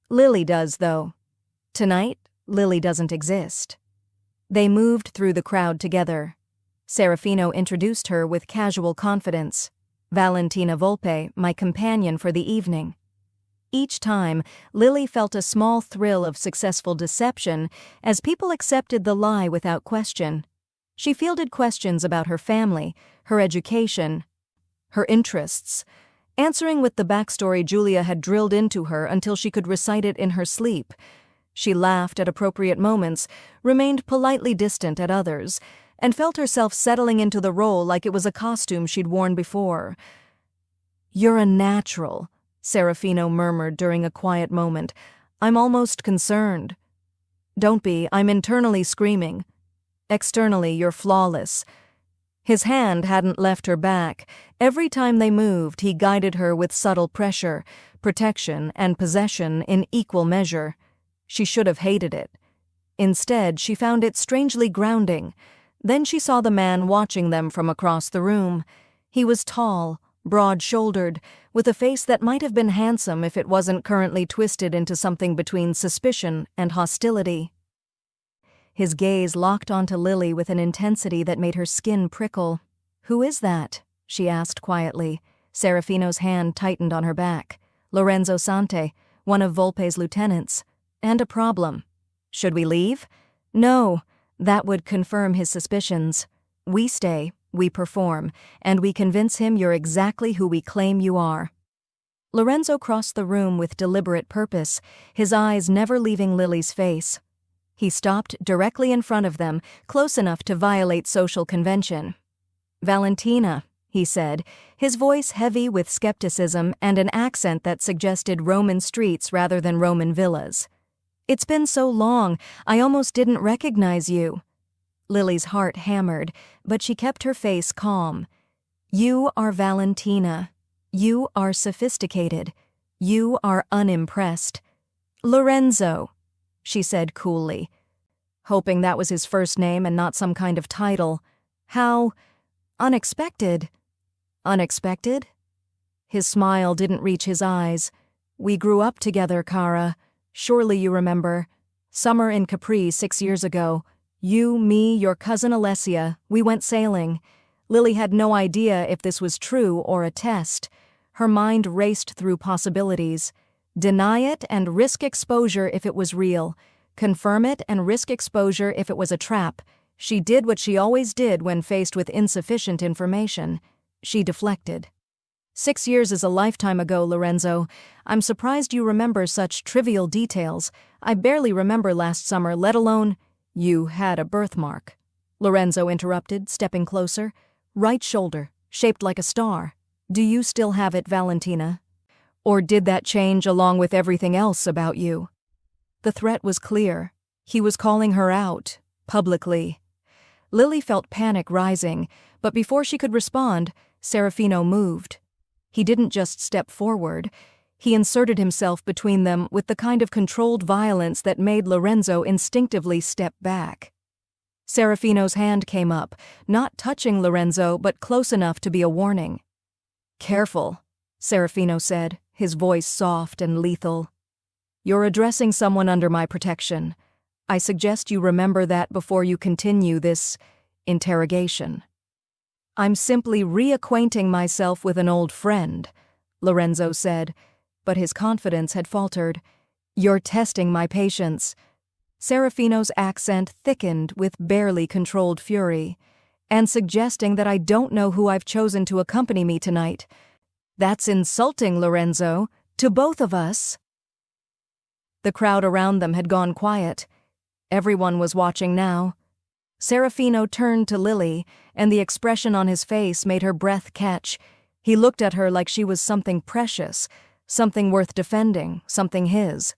Lily does, though. Tonight, Lily doesn't exist. They moved through the crowd together. Serafino introduced her with casual confidence. Valentina Volpe, my companion for the evening. Each time, Lily felt a small thrill of successful deception as people accepted the lie without question. She fielded questions about her family, her education, her interests, answering with the backstory Julia had drilled into her until she could recite it in her sleep. She laughed at appropriate moments, remained politely distant at others, and felt herself settling into the role like it was a costume she'd worn before. "You're a natural," Serafino murmured during a quiet moment. "I'm almost concerned." "Don't be, I'm internally screaming. Externally, you're flawless." His hand hadn't left her back. Every time they moved, he guided her with subtle pressure, protection and possession in equal measure. She should have hated it. Instead, she found it strangely grounding. Then she saw the man watching them from across the room. He was tall, broad-shouldered, with a face that might have been handsome if it wasn't currently twisted into something between suspicion and hostility. His gaze locked onto Lily with an intensity that made her skin prickle. "Who is that?" she asked quietly. Serafino's hand tightened on her back. "Lorenzo Sante, one of Volpe's lieutenants. And a problem. Should we leave?" "No, that would confirm his suspicions. We stay, we perform, and we convince him you're exactly who we claim you are." Lorenzo crossed the room with deliberate purpose, his eyes never leaving Lily's face. He stopped directly in front of them, close enough to violate social convention. "Valentina," he said, his voice heavy with skepticism and an accent that suggested Roman streets rather than Roman villas. "It's been so long, I almost didn't recognize you." Lily's heart hammered, but she kept her face calm. "You are Valentina. You are sophisticated. You are unimpressed." "Lorenzo," she said coolly, hoping that was his first name and not some kind of title. "How unexpected." "Unexpected?" His smile didn't reach his eyes. "We grew up together, Cara. Surely you remember. Summer in Capri 6 years ago. You, me, your cousin Alessia, we went sailing. Lily had no idea if this was true or a test. Her mind raced through possibilities. Deny it and risk exposure if it was real. Confirm it and risk exposure if it was a trap. She did what she always did when faced with insufficient information. She deflected. 6 years is a lifetime ago, Lorenzo. I'm surprised you remember such trivial details. I barely remember last summer, let alone—" "You had a birthmark," Lorenzo interrupted, stepping closer. "Right shoulder, shaped like a star. Do you still have it, Valentina? Or did that change along with everything else about you?" The threat was clear. He was calling her out, publicly. Lily felt panic rising, but before she could respond, Serafino moved. He didn't just step forward. He inserted himself between them with the kind of controlled violence that made Lorenzo instinctively step back. Serafino's hand came up, not touching Lorenzo but close enough to be a warning. "Careful," Serafino said, his voice soft and lethal. "You're addressing someone under my protection. I suggest you remember that before you continue this interrogation." "I'm simply reacquainting myself with an old friend," Lorenzo said, but his confidence had faltered. "You're testing my patience." Serafino's accent thickened with barely controlled fury. and suggesting that I don't know who I've chosen to accompany me tonight. That's insulting, Lorenzo, to both of us." The crowd around them had gone quiet. Everyone was watching now. Serafino turned to Lily, and the expression on his face made her breath catch. He looked at her like she was something precious, something worth defending, something his.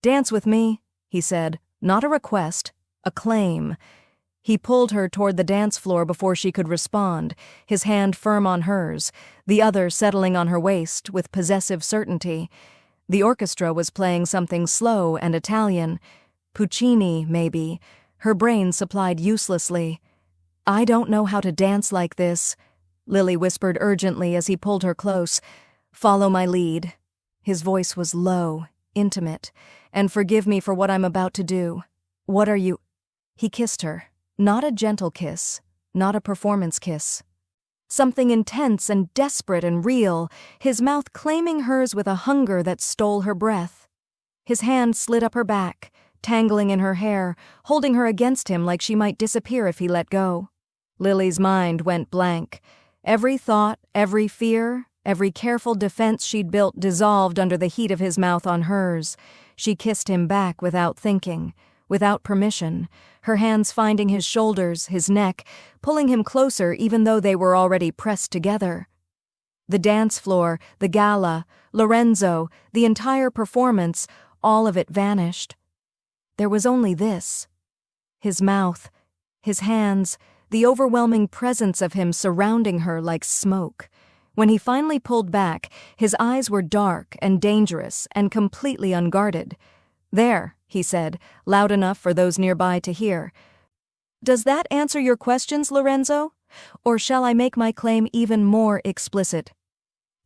"Dance with me," he said, not a request, a claim. He pulled her toward the dance floor before she could respond, his hand firm on hers, the other settling on her waist with possessive certainty. The orchestra was playing something slow and Italian. Puccini, maybe. Her brain supplied uselessly. "I don't know how to dance like this," Lily whispered urgently as he pulled her close. "Follow my lead." His voice was low, intimate. "And forgive me for what I'm about to do. What are you—" He kissed her. Not a gentle kiss, not a performance kiss. Something intense and desperate and real, his mouth claiming hers with a hunger that stole her breath. His hand slid up her back, tangling in her hair, holding her against him like she might disappear if he let go. Lily's mind went blank. Every thought, every fear, every careful defense she'd built dissolved under the heat of his mouth on hers. She kissed him back without thinking, without permission, her hands finding his shoulders, his neck, pulling him closer even though they were already pressed together. The dance floor, the gala, Lorenzo, the entire performance, all of it vanished. There was only this. His mouth, his hands, the overwhelming presence of him surrounding her like smoke. When he finally pulled back, his eyes were dark and dangerous and completely unguarded. "There," he said, loud enough for those nearby to hear. "Does that answer your questions, Lorenzo? Or shall I make my claim even more explicit?"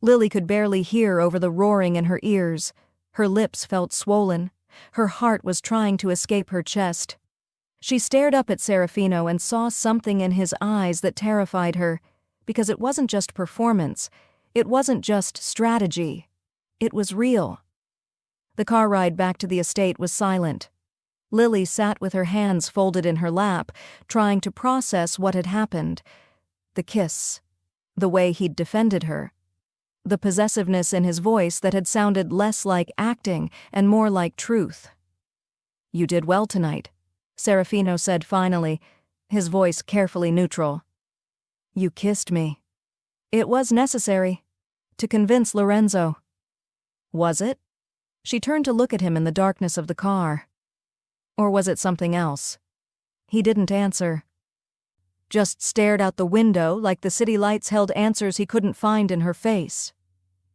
Lily could barely hear over the roaring in her ears. Her lips felt swollen. Her heart was trying to escape her chest. She stared up at Serafino and saw something in his eyes that terrified her, because it wasn't just performance. It wasn't just strategy. It was real. The car ride back to the estate was silent. Lily sat with her hands folded in her lap, trying to process what had happened. The kiss. The way he'd defended her. The possessiveness in his voice that had sounded less like acting and more like truth. "You did well tonight," Serafino said finally, his voice carefully neutral. "You kissed me." "It was necessary. To convince Lorenzo." "Was it?" She turned to look at him in the darkness of the car. Or was it something else? He didn't answer. Just stared out the window like the city lights held answers he couldn't find in her face.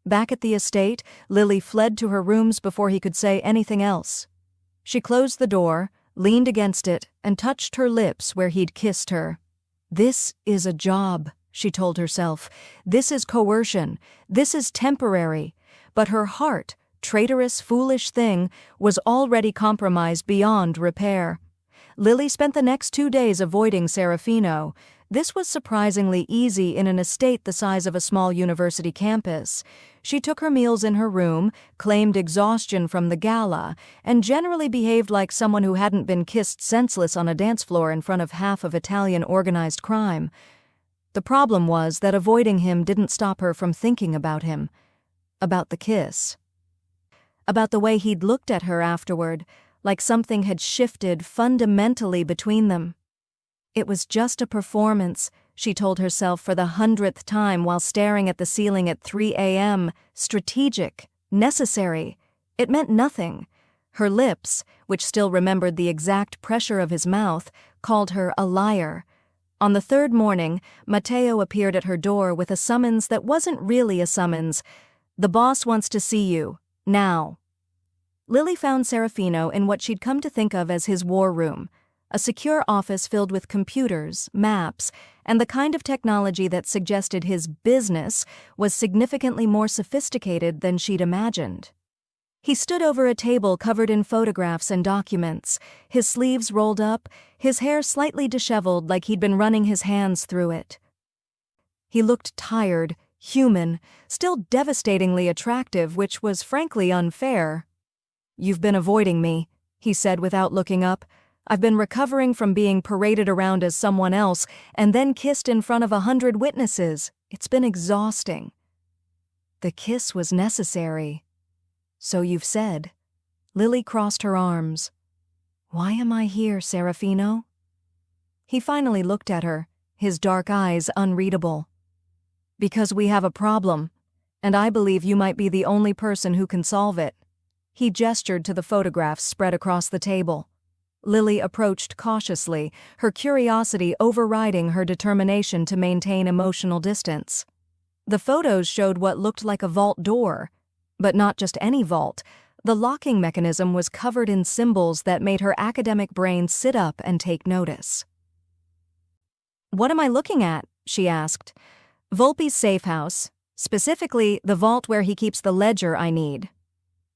Back at the estate, Lily fled to her rooms before he could say anything else. She closed the door, leaned against it, and touched her lips where he'd kissed her. "This is a job," she told herself. "This is coercion. This is temporary." But her heart, traitorous, foolish thing, was already compromised beyond repair. Lily spent the next 2 days avoiding Serafino. This was surprisingly easy in an estate the size of a small university campus. She took her meals in her room, claimed exhaustion from the gala, and generally behaved like someone who hadn't been kissed senseless on a dance floor in front of half of Italian organized crime. The problem was that avoiding him didn't stop her from thinking about him. About the kiss. About the way he'd looked at her afterward, like something had shifted fundamentally between them. It was just a performance, she told herself for the 100th time while staring at the ceiling at 3 a.m., strategic, necessary. It meant nothing. Her lips, which still remembered the exact pressure of his mouth, called her a liar. On the 3rd morning, Matteo appeared at her door with a summons that wasn't really a summons. "The boss wants to see you. Now." Lily found Serafino in what she'd come to think of as his war room, a secure office filled with computers, maps, and the kind of technology that suggested his business was significantly more sophisticated than she'd imagined. He stood over a table covered in photographs and documents, his sleeves rolled up, his hair slightly disheveled like he'd been running his hands through it. He looked tired, human, still devastatingly attractive, which was frankly unfair. "You've been avoiding me," he said without looking up. I've been recovering from being paraded around as someone else and then kissed in front of 100 witnesses. It's been exhausting. The kiss was necessary. So you've said. Lily crossed her arms. Why am I here, Serafino? He finally looked at her, his dark eyes unreadable. Because we have a problem, and I believe you might be the only person who can solve it. He gestured to the photographs spread across the table. Lily approached cautiously, her curiosity overriding her determination to maintain emotional distance. The photos showed what looked like a vault door, but not just any vault. The locking mechanism was covered in symbols that made her academic brain sit up and take notice. What am I looking at? She asked. Volpe's safe house, specifically the vault where he keeps the ledger I need.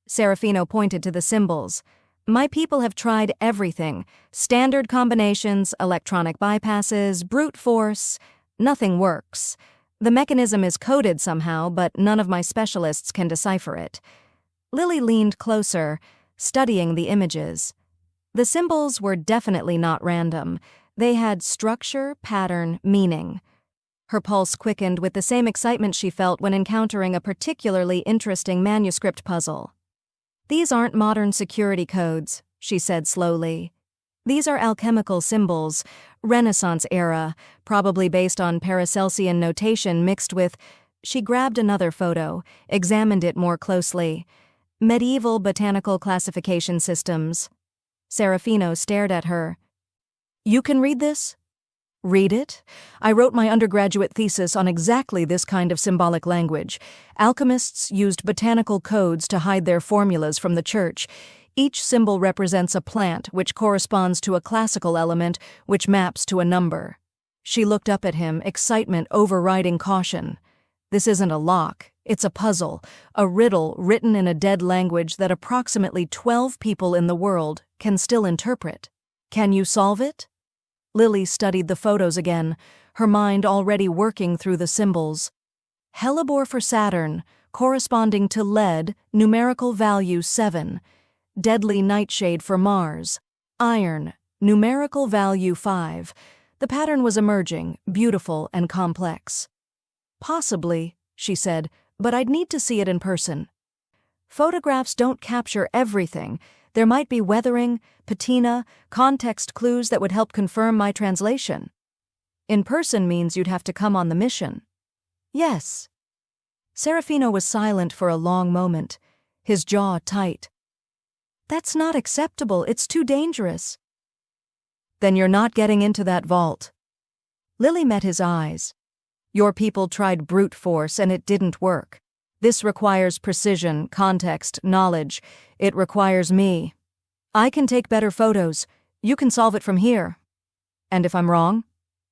Serafino pointed to the symbols. My people have tried everything. Standard combinations, electronic bypasses, brute force. Nothing works. The mechanism is coded somehow, but none of my specialists can decipher it. Lily leaned closer, studying the images. The symbols were definitely not random. They had structure, pattern, meaning. Her pulse quickened with the same excitement she felt when encountering a particularly interesting manuscript puzzle. These aren't modern security codes, she said slowly. These are alchemical symbols, Renaissance era, probably based on Paracelsian notation mixed with... She grabbed another photo, examined it more closely. Medieval botanical classification systems. Serafino stared at her. You can read this? Read it? I wrote my undergraduate thesis on exactly this kind of symbolic language. Alchemists used botanical codes to hide their formulas from the church. Each symbol represents a plant, which corresponds to a classical element, which maps to a number. She looked up at him, excitement overriding caution. This isn't a lock. It's a puzzle, a riddle written in a dead language that approximately 12 people in the world can still interpret. Can you solve it? Lily studied the photos again, her mind already working through the symbols. Hellebore for Saturn, corresponding to lead, numerical value 7. Deadly nightshade for Mars. Iron, numerical value 5. The pattern was emerging, beautiful and complex. Possibly, she said, but I'd need to see it in person. Photographs don't capture everything. There might be weathering, patina, context clues that would help confirm my translation. In person means you'd have to come on the mission. Yes. Serafino was silent for a long moment, his jaw tight. That's not acceptable. It's too dangerous. Then you're not getting into that vault. Lily met his eyes. Your people tried brute force and it didn't work. This requires precision, context, knowledge. It requires me. I can take better photos. You can solve it from here. And if I'm wrong?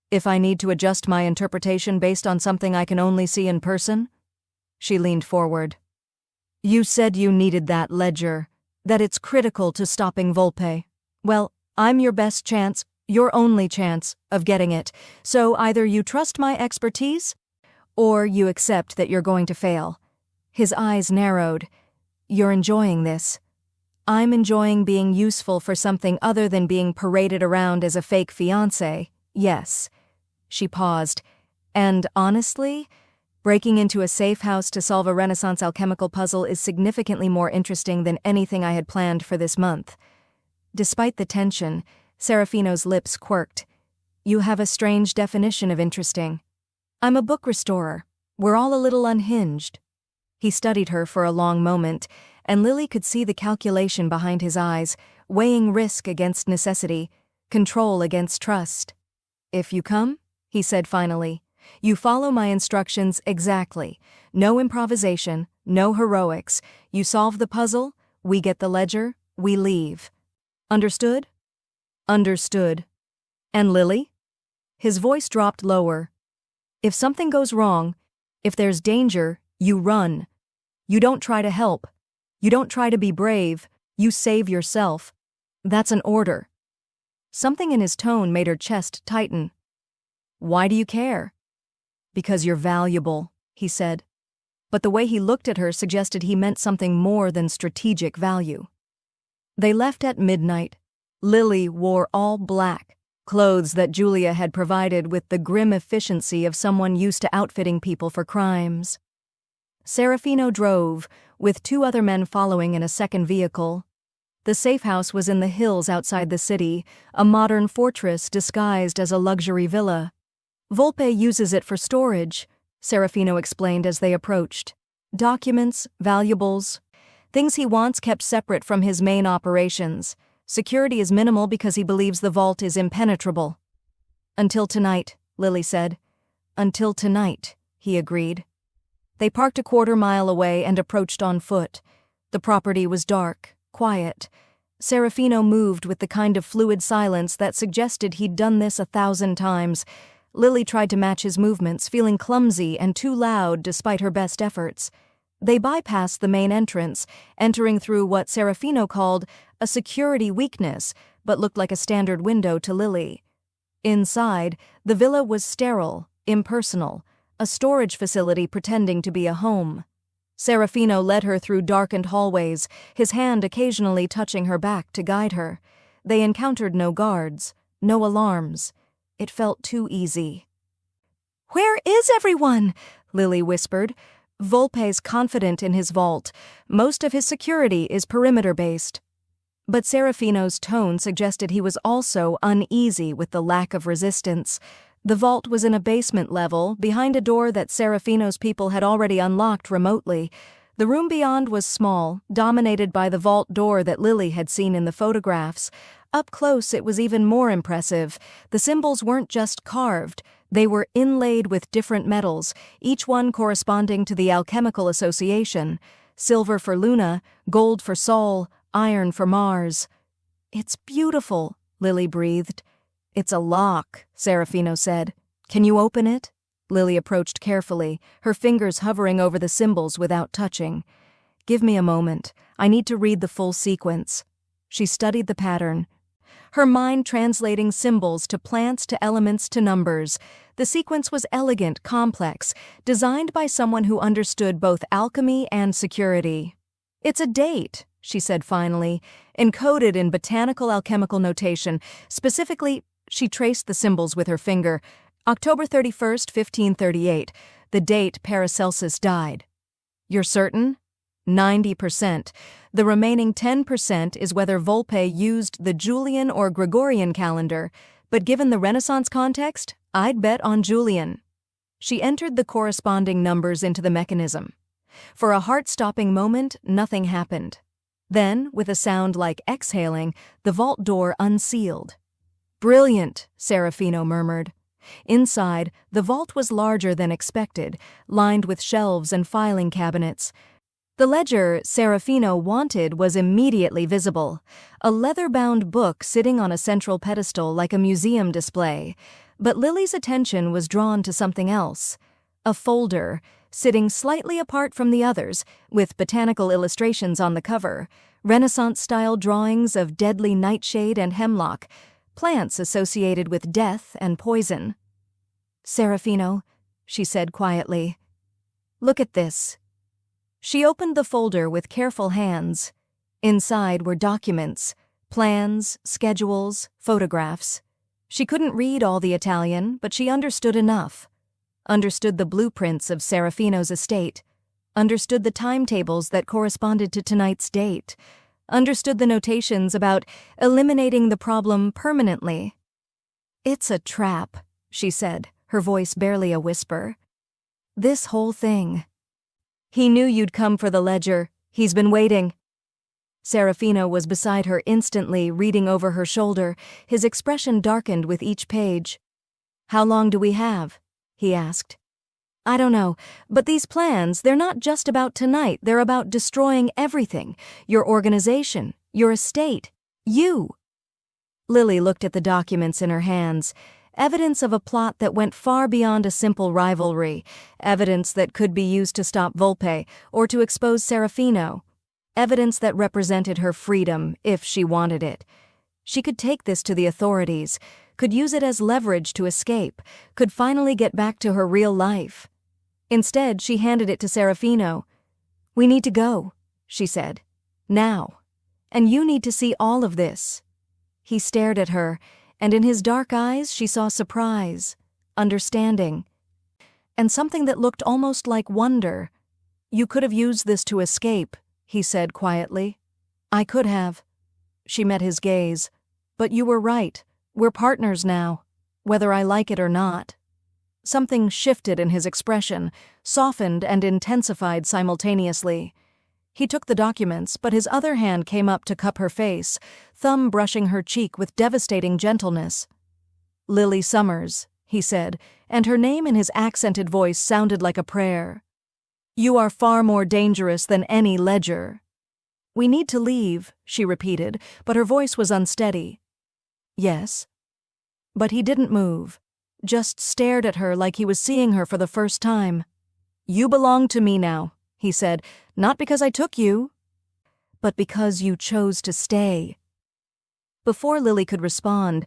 If I need to adjust my interpretation based on something I can only see in person? She leaned forward. You said you needed that ledger, that it's critical to stopping Volpe. Well, I'm your best chance, your only chance, of getting it. So either you trust my expertise, or you accept that you're going to fail. His eyes narrowed. You're enjoying this. I'm enjoying being useful for something other than being paraded around as a fake fiancé. Yes. She paused. And honestly, breaking into a safe house to solve a Renaissance alchemical puzzle is significantly more interesting than anything I had planned for this month. Despite the tension, Serafino's lips quirked. You have a strange definition of interesting. I'm a book restorer. We're all a little unhinged. He studied her for a long moment, and Lily could see the calculation behind his eyes, weighing risk against necessity, control against trust. If you come, he said finally, you follow my instructions exactly. No improvisation, no heroics. You solve the puzzle, we get the ledger, we leave. Understood? Understood. And Lily? His voice dropped lower. If something goes wrong, if there's danger, you run. You don't try to help. You don't try to be brave. You save yourself. That's an order. Something in his tone made her chest tighten. Why do you care? Because you're valuable, he said. But the way he looked at her suggested he meant something more than strategic value. They left at midnight. Lily wore all black, clothes that Julia had provided with the grim efficiency of someone used to outfitting people for crimes. Serafino drove, with 2 other men following in a second vehicle. The safe house was in the hills outside the city, a modern fortress disguised as a luxury villa. Volpe uses it for storage, Serafino explained as they approached. Documents, valuables, things he wants kept separate from his main operations. Security is minimal because he believes the vault is impenetrable. Until tonight, Lily said. Until tonight, he agreed. They parked a quarter-mile away and approached on foot. The property was dark, quiet. Serafino moved with the kind of fluid silence that suggested he'd done this 1,000 times. Lily tried to match his movements, feeling clumsy and too loud despite her best efforts. They bypassed the main entrance, entering through what Serafino called a security weakness, but looked like a standard window to Lily. Inside, the villa was sterile, impersonal, a storage facility pretending to be a home. Serafino led her through darkened hallways, his hand occasionally touching her back to guide her. They encountered no guards, no alarms. It felt too easy. "Where is everyone?" Lily whispered. Volpe's confident in his vault. Most of his security is perimeter-based. But Serafino's tone suggested he was also uneasy with the lack of resistance. The vault was in a basement level, behind a door that Serafino's people had already unlocked remotely. The room beyond was small, dominated by the vault door that Lily had seen in the photographs. Up close, it was even more impressive. The symbols weren't just carved. They were inlaid with different metals, each one corresponding to the alchemical association. Silver for Luna, gold for Sol, iron for Mars. "It's beautiful," Lily breathed. "It's a lock," Serafino said. "Can you open it?" Lily approached carefully, her fingers hovering over the symbols without touching. "Give me a moment. I need to read the full sequence." She studied the pattern, her mind translating symbols to plants to elements to numbers. The sequence was elegant, complex, designed by someone who understood both alchemy and security. "It's a date," she said finally, encoded in botanical alchemical notation. Specifically, she traced the symbols with her finger. October 31st, 1538, the date Paracelsus died. "You're certain?" 90%. The remaining 10% is whether Volpe used the Julian or Gregorian calendar, but given the Renaissance context, I'd bet on Julian. She entered the corresponding numbers into the mechanism. For a heart-stopping moment, nothing happened. Then, with a sound like exhaling, the vault door unsealed. "Brilliant," Serafino murmured. Inside, the vault was larger than expected, lined with shelves and filing cabinets. The ledger Serafino wanted was immediately visible, a leather-bound book sitting on a central pedestal like a museum display. But Lily's attention was drawn to something else. A folder, sitting slightly apart from the others, with botanical illustrations on the cover, Renaissance-style drawings of deadly nightshade and hemlock, plants associated with death and poison. "Serafino," she said quietly, "look at this." She opened the folder with careful hands. Inside were documents, plans, schedules, photographs. She couldn't read all the Italian, but she understood enough. Understood the blueprints of Serafino's estate. Understood the timetables that corresponded to tonight's date. Understood the notations about eliminating the problem permanently. "It's a trap," she said, her voice barely a whisper. "This whole thing. He knew you'd come for the ledger. He's been waiting." Serafino was beside her instantly, reading over her shoulder. His expression darkened with each page. "How long do we have?" he asked. "I don't know, but these plans, they're not just about tonight. They're about destroying everything. Your organization, your estate, you." Lily looked at the documents in her hands. Evidence of a plot that went far beyond a simple rivalry. Evidence that could be used to stop Volpe or to expose Serafino. Evidence that represented her freedom, if she wanted it. She could take this to the authorities, could use it as leverage to escape, could finally get back to her real life. Instead, she handed it to Serafino. "We need to go," she said. "Now. And you need to see all of this." He stared at her, and in his dark eyes she saw surprise, understanding, and something that looked almost like wonder. "You could have used this to escape," he said quietly. "I could have." She met his gaze. "But you were right. We're partners now, whether I like it or not." Something shifted in his expression, softened and intensified simultaneously. He took the documents, but his other hand came up to cup her face, thumb brushing her cheek with devastating gentleness. "Lily Summers," he said, and her name in his accented voice sounded like a prayer. "You are far more dangerous than any ledger." "We need to leave," she repeated, but her voice was unsteady. "Yes." But he didn't move, just stared at her like he was seeing her for the first time. "You belong to me now," he said, "not because I took you, but because you chose to stay." Before Lily could respond,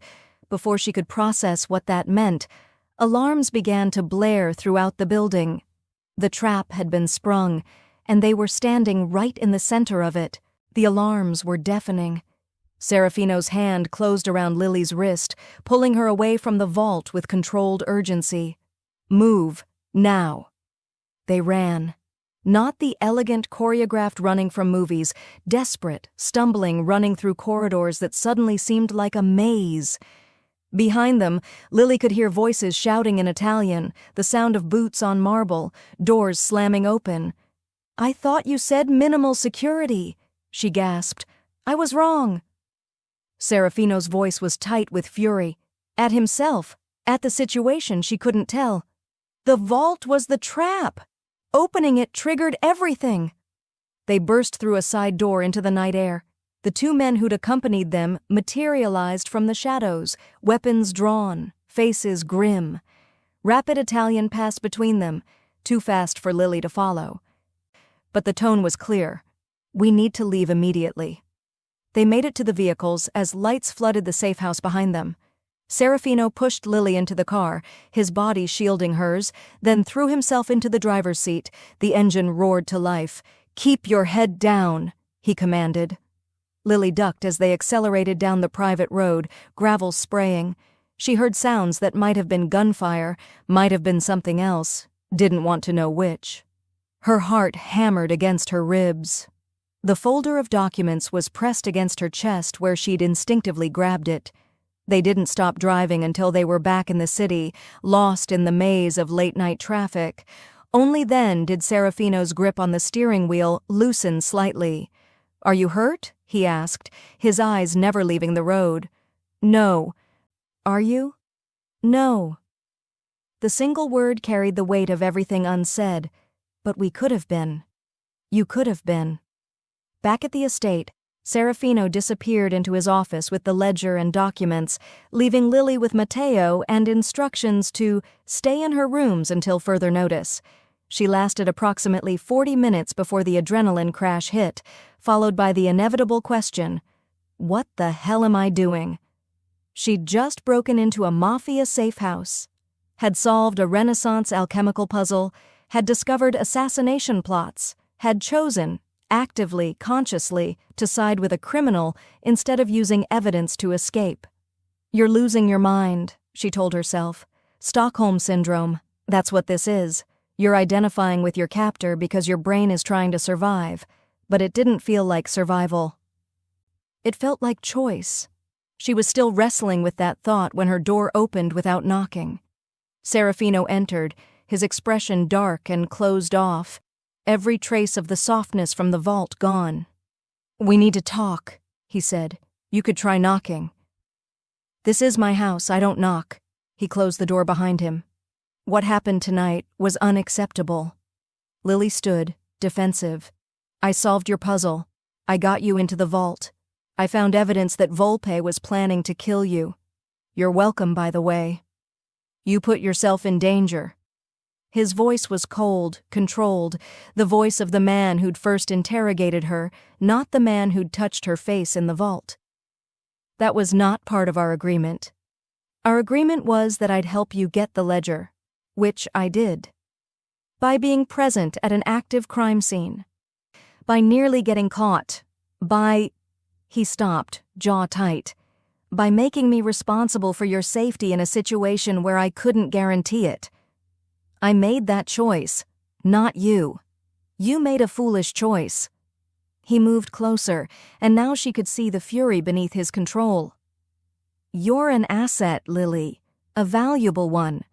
before she could process what that meant, alarms began to blare throughout the building. The trap had been sprung, and they were standing right in the center of it. The alarms were deafening. Serafino's hand closed around Lily's wrist, pulling her away from the vault with controlled urgency. "Move, now." They ran. Not the elegant, choreographed running from movies, desperate, stumbling, running through corridors that suddenly seemed like a maze. Behind them, Lily could hear voices shouting in Italian, the sound of boots on marble, doors slamming open. "I thought you said minimal security," she gasped. "I was wrong." Serafino's voice was tight with fury. At himself, at the situation, she couldn't tell. The vault was the trap. Opening it triggered everything. They burst through a side door into the night air. The two men who'd accompanied them materialized from the shadows, weapons drawn, faces grim. Rapid Italian passed between them, too fast for Lily to follow. But the tone was clear. "We need to leave immediately." They made it to the vehicles as lights flooded the safe house behind them. Serafino pushed Lily into the car, his body shielding hers, then threw himself into the driver's seat. The engine roared to life. "Keep your head down," he commanded. Lily ducked as they accelerated down the private road, gravel spraying. She heard sounds that might have been gunfire, might have been something else, didn't want to know which. Her heart hammered against her ribs. The folder of documents was pressed against her chest where she'd instinctively grabbed it. They didn't stop driving until they were back in the city, lost in the maze of late-night traffic. Only then did Serafino's grip on the steering wheel loosen slightly. "Are you hurt?" he asked, his eyes never leaving the road. "No." "Are you?" "No." The single word carried the weight of everything unsaid. "But we could have been. You could have been." Back at the estate, Serafino disappeared into his office with the ledger and documents, leaving Lily with Matteo and instructions to stay in her rooms until further notice. She lasted approximately 40 minutes before the adrenaline crash hit, followed by the inevitable question, "What the hell am I doing?" She'd just broken into a Mafia safe house, had solved a Renaissance alchemical puzzle, had discovered assassination plots, had chosen, actively, consciously, to side with a criminal instead of using evidence to escape. "You're losing your mind," she told herself. "Stockholm Syndrome, that's what this is. You're identifying with your captor because your brain is trying to survive, but it didn't feel like survival. It felt like choice." She was still wrestling with that thought when her door opened without knocking. Serafino entered, his expression dark and closed off, every trace of the softness from the vault gone. "We need to talk," he said. "You could try knocking." "This is my house, I don't knock." He closed the door behind him. What happened tonight was unacceptable. Lily stood, defensive. "I solved your puzzle. I got you into the vault. I found evidence that Volpe was planning to kill you. You're welcome, by the way. You put yourself in danger." His voice was cold, controlled, the voice of the man who'd first interrogated her, not the man who'd touched her face in the vault. "That was not part of our agreement. Our agreement was that I'd help you get the ledger, which I did. By being present at an active crime scene. By nearly getting caught. By—" He stopped, jaw tight. By making me responsible for your safety in a situation where I couldn't guarantee it. I made that choice, not you. You made a foolish choice. He moved closer, and now she could see the fury beneath his control. You're an asset, Lily, a valuable one.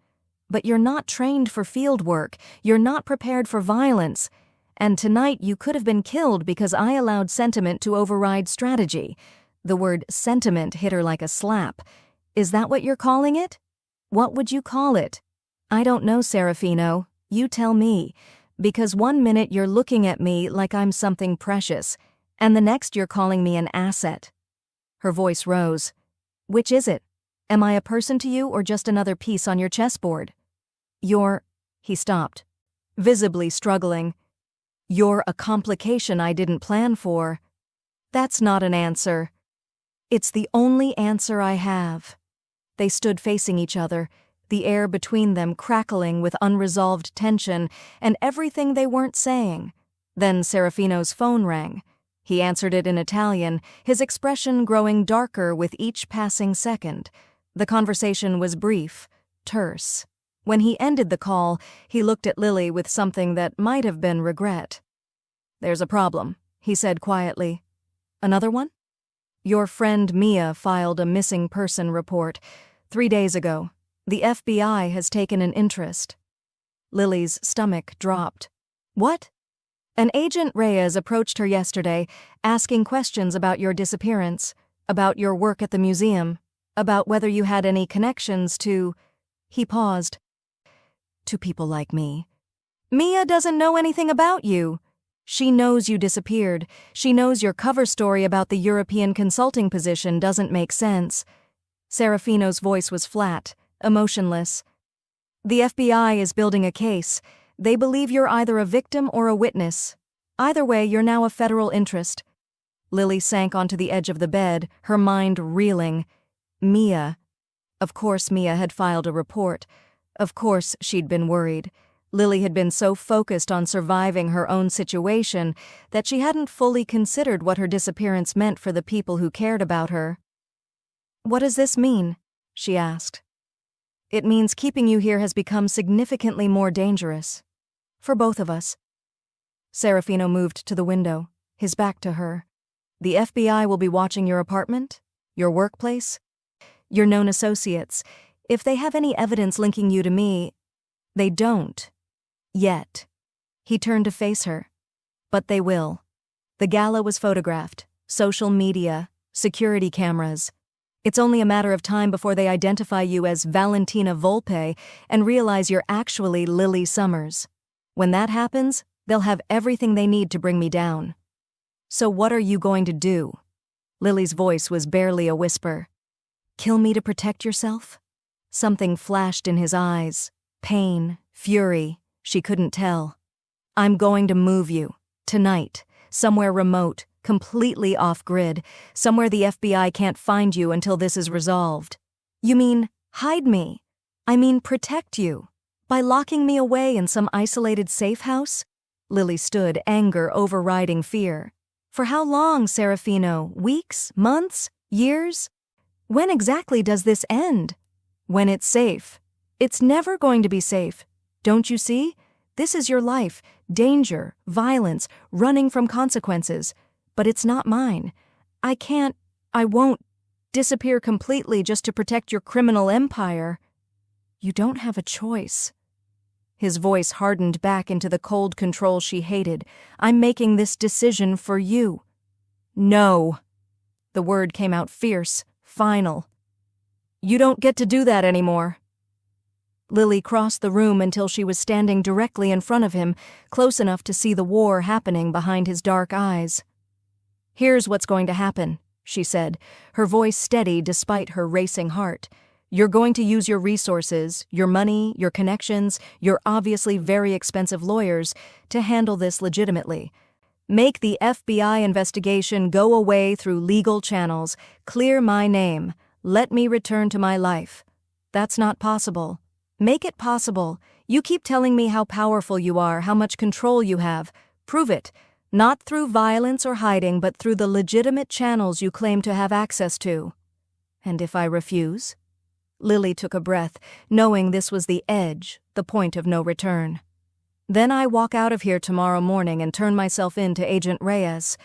But you're not trained for field work, you're not prepared for violence, and tonight you could have been killed because I allowed sentiment to override strategy. The word sentiment hit her like a slap. Is that what you're calling it? What would you call it? I don't know, Serafino. You tell me. Because one minute you're looking at me like I'm something precious, and the next you're calling me an asset. Her voice rose. Which is it? Am I a person to you or just another piece on your chessboard? He stopped, visibly struggling. You're a complication I didn't plan for. That's not an answer. It's the only answer I have. They stood facing each other, the air between them crackling with unresolved tension and everything they weren't saying. Then Serafino's phone rang. He answered it in Italian, his expression growing darker with each passing second. The conversation was brief, terse. When he ended the call, he looked at Lily with something that might have been regret. There's a problem, he said quietly. Another one? Your friend Mia filed a missing person report 3 days ago. The FBI has taken an interest. Lily's stomach dropped. What? An agent Reyes approached her yesterday, asking questions about your disappearance, about your work at the museum, about whether you had any connections to... He paused. To people like me. Mia doesn't know anything about you. She knows you disappeared. She knows your cover story about the European consulting position doesn't make sense. Serafino's voice was flat, emotionless. The FBI is building a case. They believe you're either a victim or a witness. Either way, you're now a federal interest. Lily sank onto the edge of the bed, her mind reeling. Mia. Of course Mia had filed a report. Of course she'd been worried. Lily had been so focused on surviving her own situation that she hadn't fully considered what her disappearance meant for the people who cared about her. What does this mean? She asked. It means keeping you here has become significantly more dangerous. For both of us. Serafino moved to the window, his back to her. The FBI will be watching your apartment, your workplace, your known associates. If they have any evidence linking you to me, they don't. Yet. He turned to face her. But they will. The gala was photographed, social media, security cameras. It's only a matter of time before they identify you as Valentina Volpe and realize you're actually Lily Summers. When that happens, they'll have everything they need to bring me down. So what are you going to do? Lily's voice was barely a whisper. Kill me to protect yourself? Something flashed in his eyes. Pain, fury, she couldn't tell. I'm going to move you. Tonight. Somewhere remote, completely off-grid. Somewhere the FBI can't find you until this is resolved. You mean, hide me? I mean, protect you. By locking me away in some isolated safe house? Lily stood, anger overriding fear. For how long, Serafino? Weeks? Months? Years? When exactly does this end? When it's safe. It's never going to be safe. Don't you see? This is your life. Danger, violence, running from consequences. But it's not mine. I won't disappear completely just to protect your criminal empire. You don't have a choice. His voice hardened back into the cold control she hated. I'm making this decision for you. No. The word came out fierce, final. You don't get to do that anymore. Lily crossed the room until she was standing directly in front of him, close enough to see the war happening behind his dark eyes. Here's what's going to happen, she said, her voice steady despite her racing heart. You're going to use your resources, your money, your connections, your obviously very expensive lawyers to handle this legitimately. Make the FBI investigation go away through legal channels. Clear my name. Let me return to my life. That's not possible. Make it possible. You keep telling me how powerful you are, how much control you have. Prove it. Not through violence or hiding, but through the legitimate channels you claim to have access to. And if I refuse? Lily took a breath, knowing this was the edge, the point of no return. Then I walk out of here tomorrow morning and turn myself in to Agent Reyes.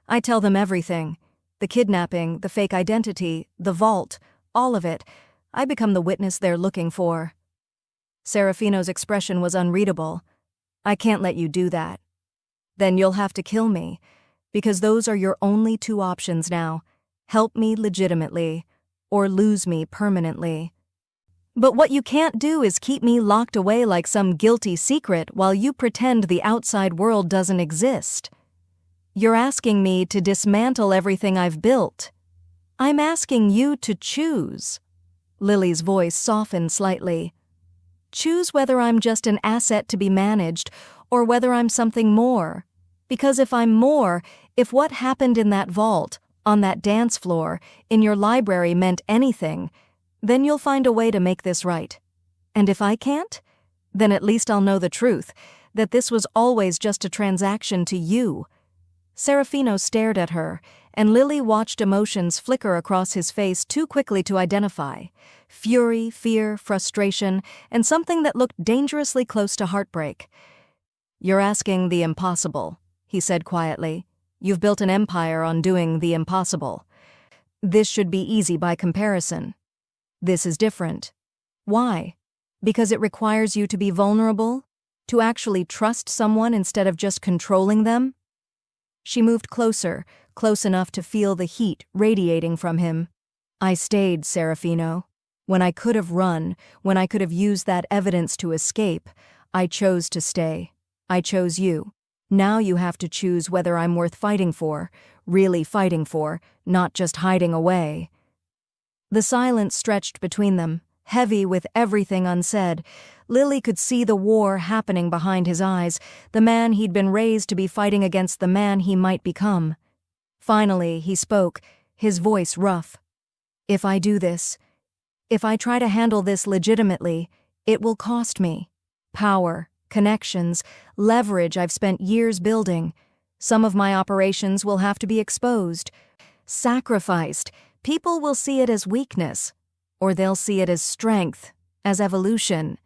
I tell them everything. The kidnapping, the fake identity, the vault, all of it. I become the witness they're looking for. Serafino's expression was unreadable. I can't let you do that. Then you'll have to kill me, because those are your only two options now. Help me legitimately, or lose me permanently. But what you can't do is keep me locked away like some guilty secret while you pretend the outside world doesn't exist. You're asking me to dismantle everything I've built. I'm asking you to choose. Lily's voice softened slightly. Choose whether I'm just an asset to be managed or whether I'm something more. Because if I'm more, if what happened in that vault, on that dance floor, in your library meant anything, then you'll find a way to make this right. And if I can't, then at least I'll know the truth, that this was always just a transaction to you. Serafino stared at her, and Lily watched emotions flicker across his face too quickly to identify. Fury, fear, frustration, and something that looked dangerously close to heartbreak. You're asking the impossible, he said quietly. You've built an empire on doing the impossible. This should be easy by comparison. This is different. Why? Because it requires you to be vulnerable? To actually trust someone instead of just controlling them? She moved closer, close enough to feel the heat radiating from him. I stayed, Serafino. When I could have run, when I could have used that evidence to escape, I chose to stay. I chose you. Now you have to choose whether I'm worth fighting for, really fighting for, not just hiding away. The silence stretched between them, heavy with everything unsaid. Lily could see the war happening behind his eyes, the man he'd been raised to be fighting against the man he might become. Finally, he spoke, his voice rough. If I do this, if I try to handle this legitimately, it will cost me. Power, connections, leverage I've spent years building. Some of my operations will have to be exposed, sacrificed. People will see it as weakness, or they'll see it as strength, as evolution.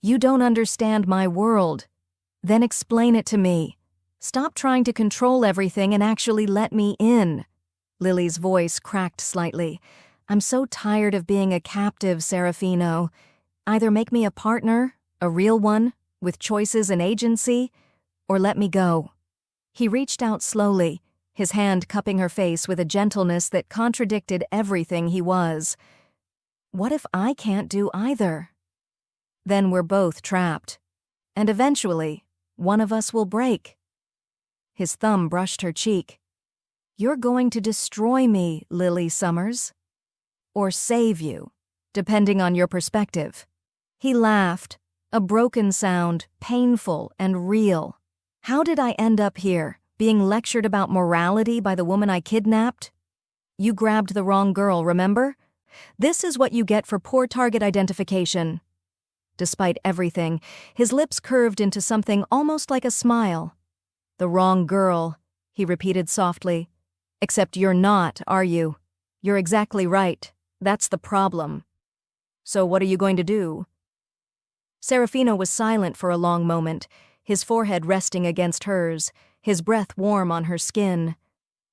You don't understand my world. Then explain it to me. Stop trying to control everything and actually let me in. Lily's voice cracked slightly. I'm so tired of being a captive, Serafino. Either make me a partner, a real one, with choices and agency, or let me go. He reached out slowly, his hand cupping her face with a gentleness that contradicted everything he was. What if I can't do either? Then we're both trapped. And eventually, one of us will break. His thumb brushed her cheek. You're going to destroy me, Lily Summers. Or save you, depending on your perspective. He laughed, a broken sound, painful and real. How did I end up here, being lectured about morality by the woman I kidnapped? You grabbed the wrong girl, remember? This is what you get for poor target identification. Despite everything, his lips curved into something almost like a smile. The wrong girl, he repeated softly. Except you're not, are you? You're exactly right. That's the problem. So what are you going to do? Serafino was silent for a long moment, his forehead resting against hers, his breath warm on her skin.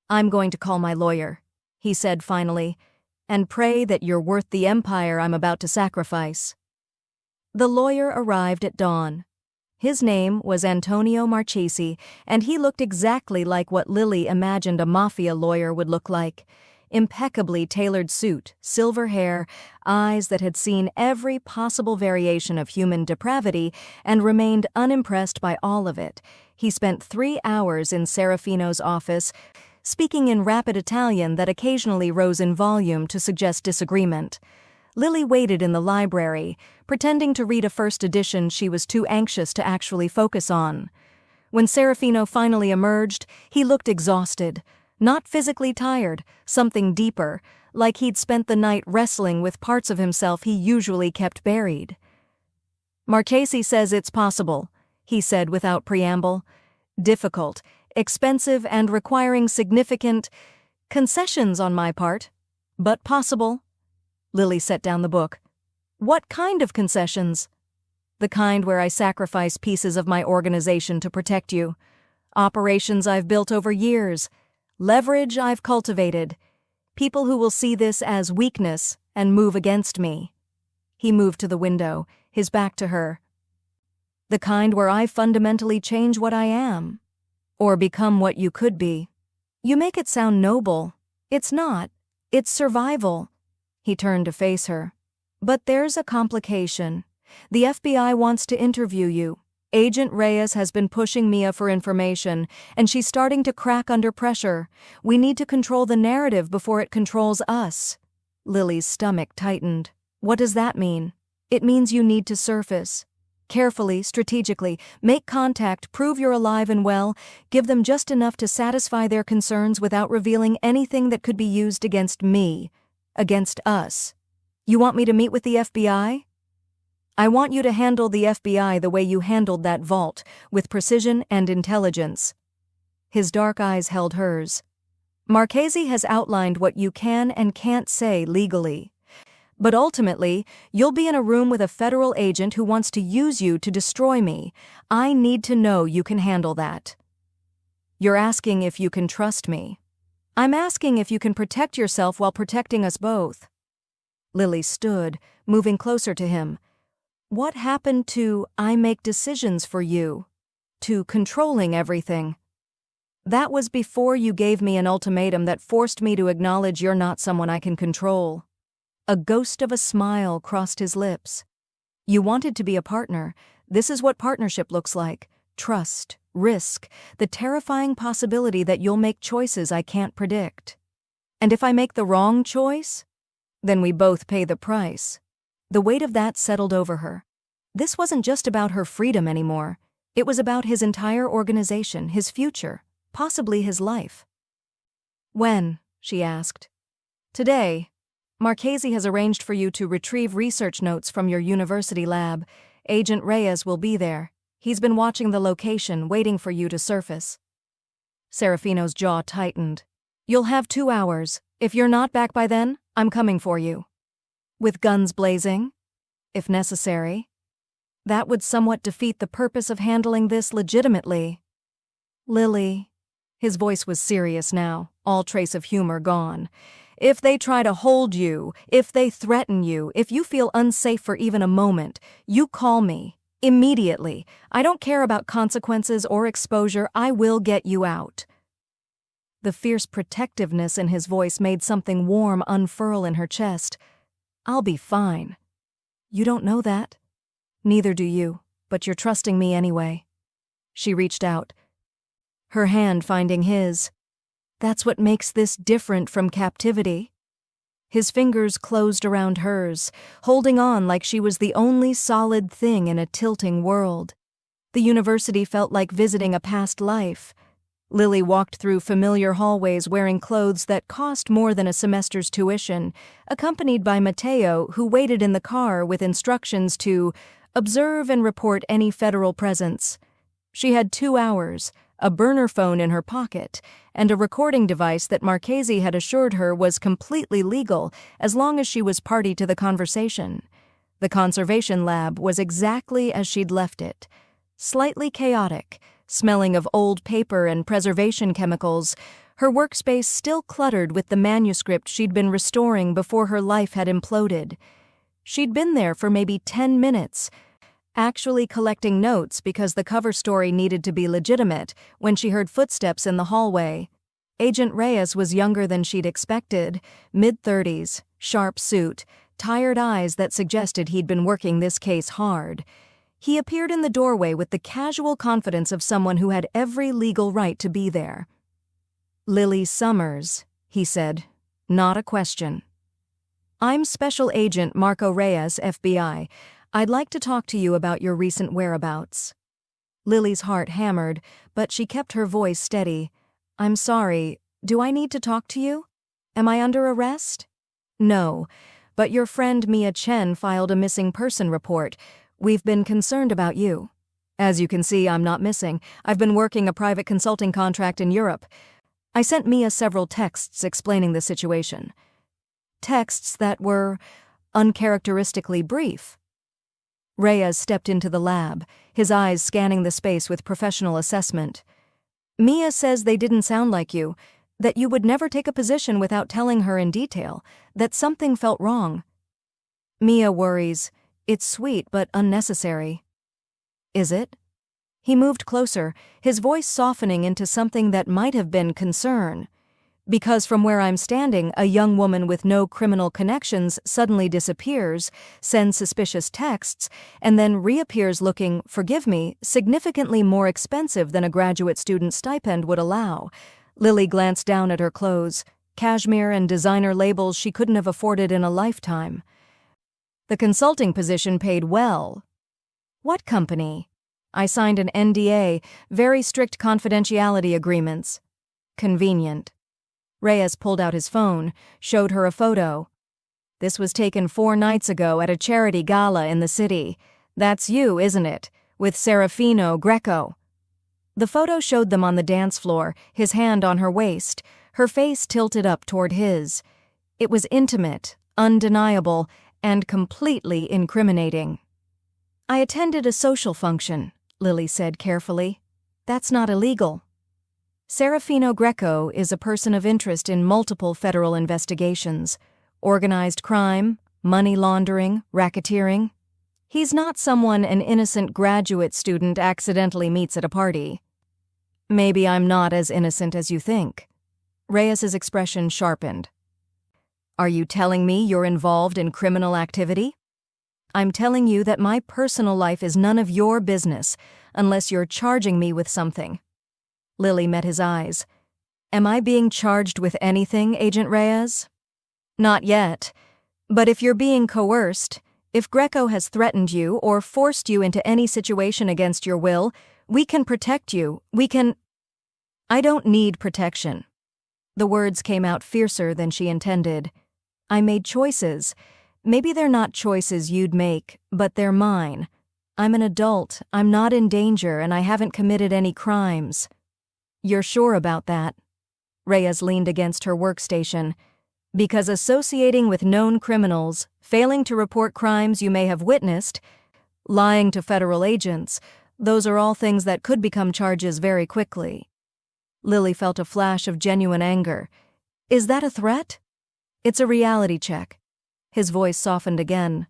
I'm going to call my lawyer, he said finally, and pray that you're worth the empire I'm about to sacrifice. The lawyer arrived at dawn. His name was Antonio Marchesi, and he looked exactly like what Lily imagined a Mafia lawyer would look like. Impeccably tailored suit, silver hair, eyes that had seen every possible variation of human depravity and remained unimpressed by all of it. He spent 3 hours in Serafino's office, speaking in rapid Italian that occasionally rose in volume to suggest disagreement. Lily waited in the library, pretending to read a first edition she was too anxious to actually focus on. When Serafino finally emerged, he looked exhausted. Not physically tired, something deeper, like he'd spent the night wrestling with parts of himself he usually kept buried. Marchesi says it's possible, he said without preamble. Difficult, expensive, and requiring significant concessions on my part, but possible. Lily set down the book. What kind of concessions? The kind where I sacrifice pieces of my organization to protect you. Operations I've built over years. Leverage I've cultivated. People who will see this as weakness and move against me. He moved to the window, his back to her. The kind where I fundamentally change what I am. Or become what you could be. You make it sound noble. It's not. It's survival. He turned to face her. But there's a complication. The FBI wants to interview you. Agent Reyes has been pushing Mia for information, and she's starting to crack under pressure. We need to control the narrative before it controls us. Lily's stomach tightened. What does that mean? It means you need to surface. Carefully, strategically, make contact, prove you're alive and well, give them just enough to satisfy their concerns without revealing anything that could be used against me, against us. You want me to meet with the FBI? I want you to handle the FBI the way you handled that vault, with precision and intelligence. His dark eyes held hers. Marchese has outlined what you can and can't say legally. But ultimately, you'll be in a room with a federal agent who wants to use you to destroy me. I need to know you can handle that. You're asking if you can trust me. I'm asking if you can protect yourself while protecting us both. Lily stood, moving closer to him. What happened to I make decisions for you? To controlling everything? That was before you gave me an ultimatum that forced me to acknowledge you're not someone I can control. A ghost of a smile crossed his lips. You wanted to be a partner. This is what partnership looks like. Trust, risk, the terrifying possibility that you'll make choices I can't predict. And if I make the wrong choice, then we both pay the price. The weight of that settled over her. This wasn't just about her freedom anymore. It was about his entire organization, his future, possibly his life. When? She asked. Today. Marchese has arranged for you to retrieve research notes from your university lab. Agent Reyes will be there. He's been watching the location, waiting for you to surface. Serafino's jaw tightened. You'll have 2 hours. If you're not back by then, I'm coming for you. With guns blazing? If necessary. That would somewhat defeat the purpose of handling this legitimately. Lily. His voice was serious now, all trace of humor gone. If they try to hold you, if they threaten you, if you feel unsafe for even a moment, you call me. Immediately. I don't care about consequences or exposure. I will get you out. The fierce protectiveness in his voice made something warm unfurl in her chest. I'll be fine. You don't know that. Neither do you, but you're trusting me anyway. She reached out, her hand finding his. That's what makes this different from captivity. His fingers closed around hers, holding on like she was the only solid thing in a tilting world. The university felt like visiting a past life. Lily walked through familiar hallways wearing clothes that cost more than a semester's tuition, accompanied by Matteo, who waited in the car with instructions to observe and report any federal presence. She had 2 hours, a burner phone in her pocket, and a recording device that Marchese had assured her was completely legal as long as she was party to the conversation. The conservation lab was exactly as she'd left it, slightly chaotic, smelling of old paper and preservation chemicals, her workspace still cluttered with the manuscript she'd been restoring before her life had imploded. She'd been there for maybe 10 minutes, actually collecting notes because the cover story needed to be legitimate, when she heard footsteps in the hallway. Agent Reyes was younger than she'd expected, mid-30s, sharp suit, tired eyes that suggested he'd been working this case hard. He appeared in the doorway with the casual confidence of someone who had every legal right to be there. Lily Summers, he said, not a question. I'm Special Agent Marco Reyes, FBI. I'd like to talk to you about your recent whereabouts. Lily's heart hammered, but she kept her voice steady. I'm sorry, do I need to talk to you? Am I under arrest? No, but your friend Mia Chen filed a missing person report. We've been concerned about you. As you can see, I'm not missing. I've been working a private consulting contract in Europe. I sent Mia several texts explaining the situation. texts that were uncharacteristically brief. Reyes stepped into the lab, his eyes scanning the space with professional assessment. Mia says they didn't sound like you, that you would never take a position without telling her in detail, that something felt wrong. Mia worries. It's sweet but unnecessary. Is it? He moved closer, his voice softening into something that might have been concern. Because from where I'm standing, a young woman with no criminal connections suddenly disappears, sends suspicious texts, and then reappears looking, forgive me, significantly more expensive than a graduate student stipend would allow. Lily glanced down at her clothes, cashmere and designer labels she couldn't have afforded in a lifetime. The consulting position paid well. What company? I signed an NDA, very strict confidentiality agreements. Convenient. Reyes pulled out his phone, showed her a photo. This was taken 4 nights ago at a charity gala in the city. That's you, isn't it? With Serafino Greco. The photo showed them on the dance floor, his hand on her waist, her face tilted up toward his. It was intimate, undeniable, and completely incriminating. I attended a social function, Lily said carefully. That's not illegal. Serafino Greco is a person of interest in multiple federal investigations, organized crime, money laundering, racketeering. He's not someone an innocent graduate student accidentally meets at a party. Maybe I'm not as innocent as you think. Reyes's expression sharpened. Are you telling me you're involved in criminal activity? I'm telling you that my personal life is none of your business, unless you're charging me with something. Lily met his eyes. Am I being charged with anything, Agent Reyes? Not yet. But if you're being coerced, if Greco has threatened you or forced you into any situation against your will, we can protect you. I don't need protection. The words came out fiercer than she intended. I made choices. Maybe they're not choices you'd make, but they're mine. I'm an adult, I'm not in danger, and I haven't committed any crimes. You're sure about that? Reyes leaned against her workstation. Because associating with known criminals, failing to report crimes you may have witnessed, lying to federal agents, those are all things that could become charges very quickly. Lily felt a flash of genuine anger. Is that a threat? It's a reality check. His voice softened again.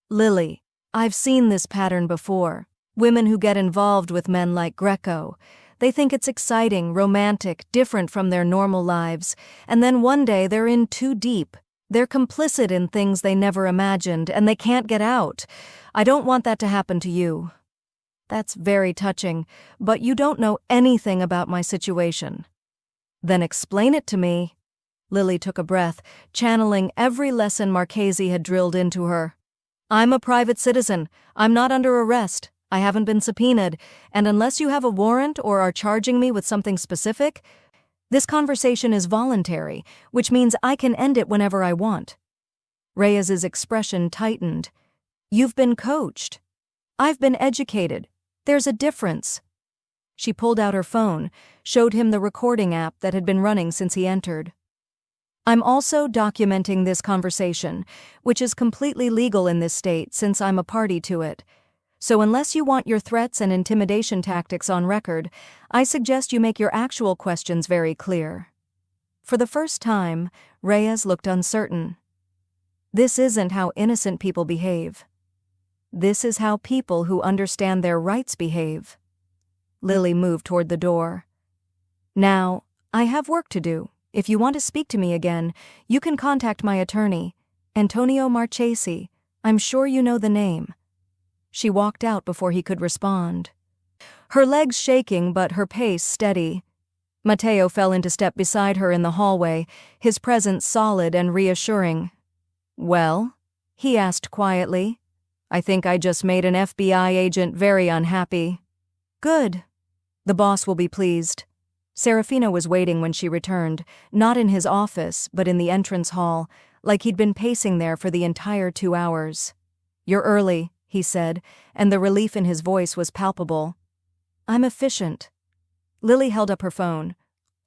Lily, I've seen this pattern before. Women who get involved with men like Greco. They think it's exciting, romantic, different from their normal lives, and then one day they're in too deep. They're complicit in things they never imagined, and they can't get out. I don't want that to happen to you. That's very touching, but you don't know anything about my situation. Then explain it to me. Lily took a breath, channeling every lesson Marchese had drilled into her. I'm a private citizen. I'm not under arrest. I haven't been subpoenaed, and unless you have a warrant or are charging me with something specific, this conversation is voluntary, which means I can end it whenever I want. Reyes's expression tightened. You've been coached. I've been educated. There's a difference. She pulled out her phone, showed him the recording app that had been running since he entered. I'm also documenting this conversation, which is completely legal in this state since I'm a party to it. So unless you want your threats and intimidation tactics on record, I suggest you make your actual questions very clear. For the first time, Reyes looked uncertain. This isn't how innocent people behave. This is how people who understand their rights behave. Lily moved toward the door. Now, I have work to do. If you want to speak to me again, you can contact my attorney, Antonio Marchese. I'm sure you know the name. She walked out before he could respond. Her legs shaking but her pace steady. Matteo fell into step beside her in the hallway, his presence solid and reassuring. Well? He asked quietly. I think I just made an FBI agent very unhappy. Good. The boss will be pleased. Serafino was waiting when she returned, not in his office, but in the entrance hall, like he'd been pacing there for the entire 2 hours. You're early, he said, and the relief in his voice was palpable. I'm efficient. Lily held up her phone.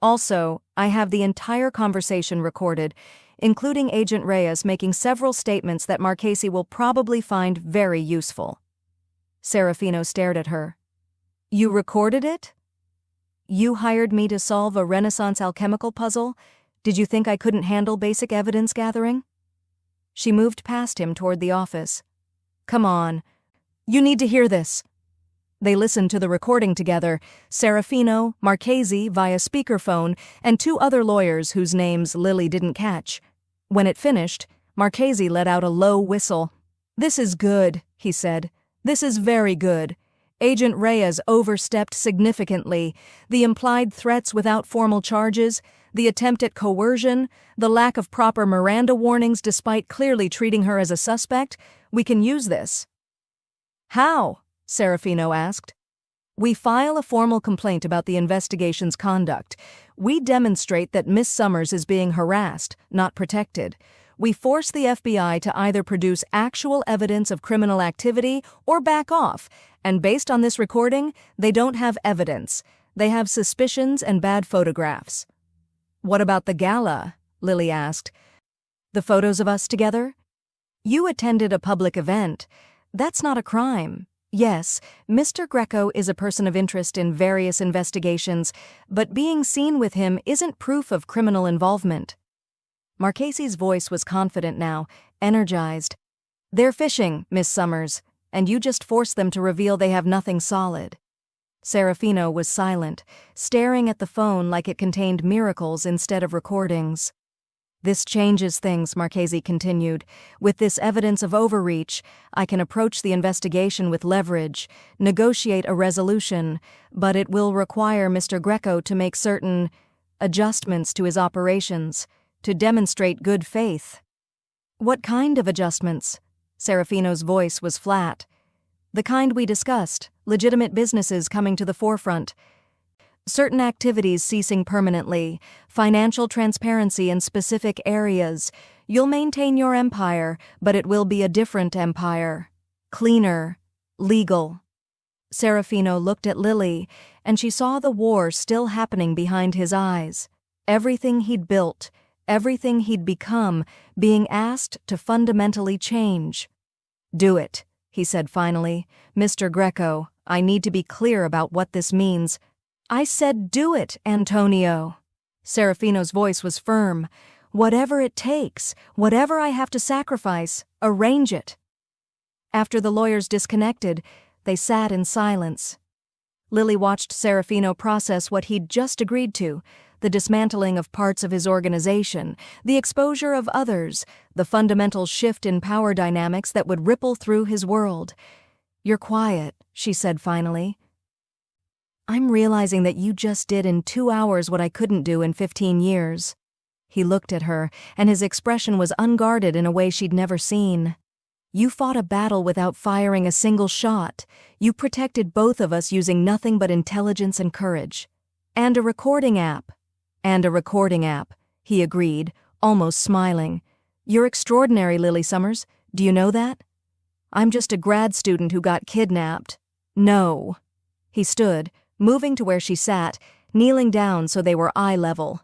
Also, I have the entire conversation recorded. including Agent Reyes making several statements that Marchese will probably find very useful. Serafino stared at her. "You recorded it? You hired me to solve a Renaissance alchemical puzzle? Did you think I couldn't handle basic evidence gathering?" She moved past him toward the office. "Come on. You need to hear this." They listened to the recording together, Serafino, Marchese via speakerphone, and two other lawyers whose names Lily didn't catch. When it finished, Marchese let out a low whistle. "This is good," he said. "This is very good. Agent Reyes overstepped significantly. The implied threats without formal charges, the attempt at coercion, the lack of proper Miranda warnings despite clearly treating her as a suspect. We can use this." "How?" Serafino asked. "We file a formal complaint about the investigation's conduct. We demonstrate that Miss Summers is being harassed, not protected. We force the FBI to either produce actual evidence of criminal activity or back off, and based on this recording, they don't have evidence. They have suspicions and bad photographs." "What about the gala?" Lily asked. "The photos of us together? You attended a public event. That's not a crime. Yes, Mr. Greco is a person of interest in various investigations, but being seen with him isn't proof of criminal involvement." Marchese's voice was confident now, energized. "They're fishing, Miss Summers, and you just forced them to reveal they have nothing solid." Serafino was silent, staring at the phone like it contained miracles instead of recordings. "This changes things," Marchese continued. "With this evidence of overreach, I can approach the investigation with leverage, negotiate a resolution, but it will require Mr. Greco to make certain adjustments to his operations, to demonstrate good faith." "What kind of adjustments?" Serafino's voice was flat. "The kind we discussed, legitimate businesses coming to the forefront. Certain activities ceasing permanently, financial transparency in specific areas. You'll maintain your empire, but it will be a different empire. Cleaner, legal." Serafino looked at Lily, and she saw the war still happening behind his eyes. Everything he'd built, everything he'd become, being asked to fundamentally change. "Do it," he said finally. "Mr. Greco, I need to be clear about what this means." "I said do it, Antonio." Serafino's voice was firm. "Whatever it takes, whatever I have to sacrifice, arrange it." After the lawyers disconnected, they sat in silence. Lily watched Serafino process what he'd just agreed to, the dismantling of parts of his organization, the exposure of others, the fundamental shift in power dynamics that would ripple through his world. "You're quiet," she said finally. "I'm realizing that you just did in 2 hours what I couldn't do in 15 years. He looked at her, and his expression was unguarded in a way she'd never seen. "You fought a battle without firing a single shot. You protected both of us using nothing but intelligence and courage. And a recording app." "And a recording app," he agreed, almost smiling. "You're extraordinary, Lily Summers. Do you know that? I'm just a grad student who got kidnapped." "No." He stood, moving to where she sat, kneeling down so they were eye level.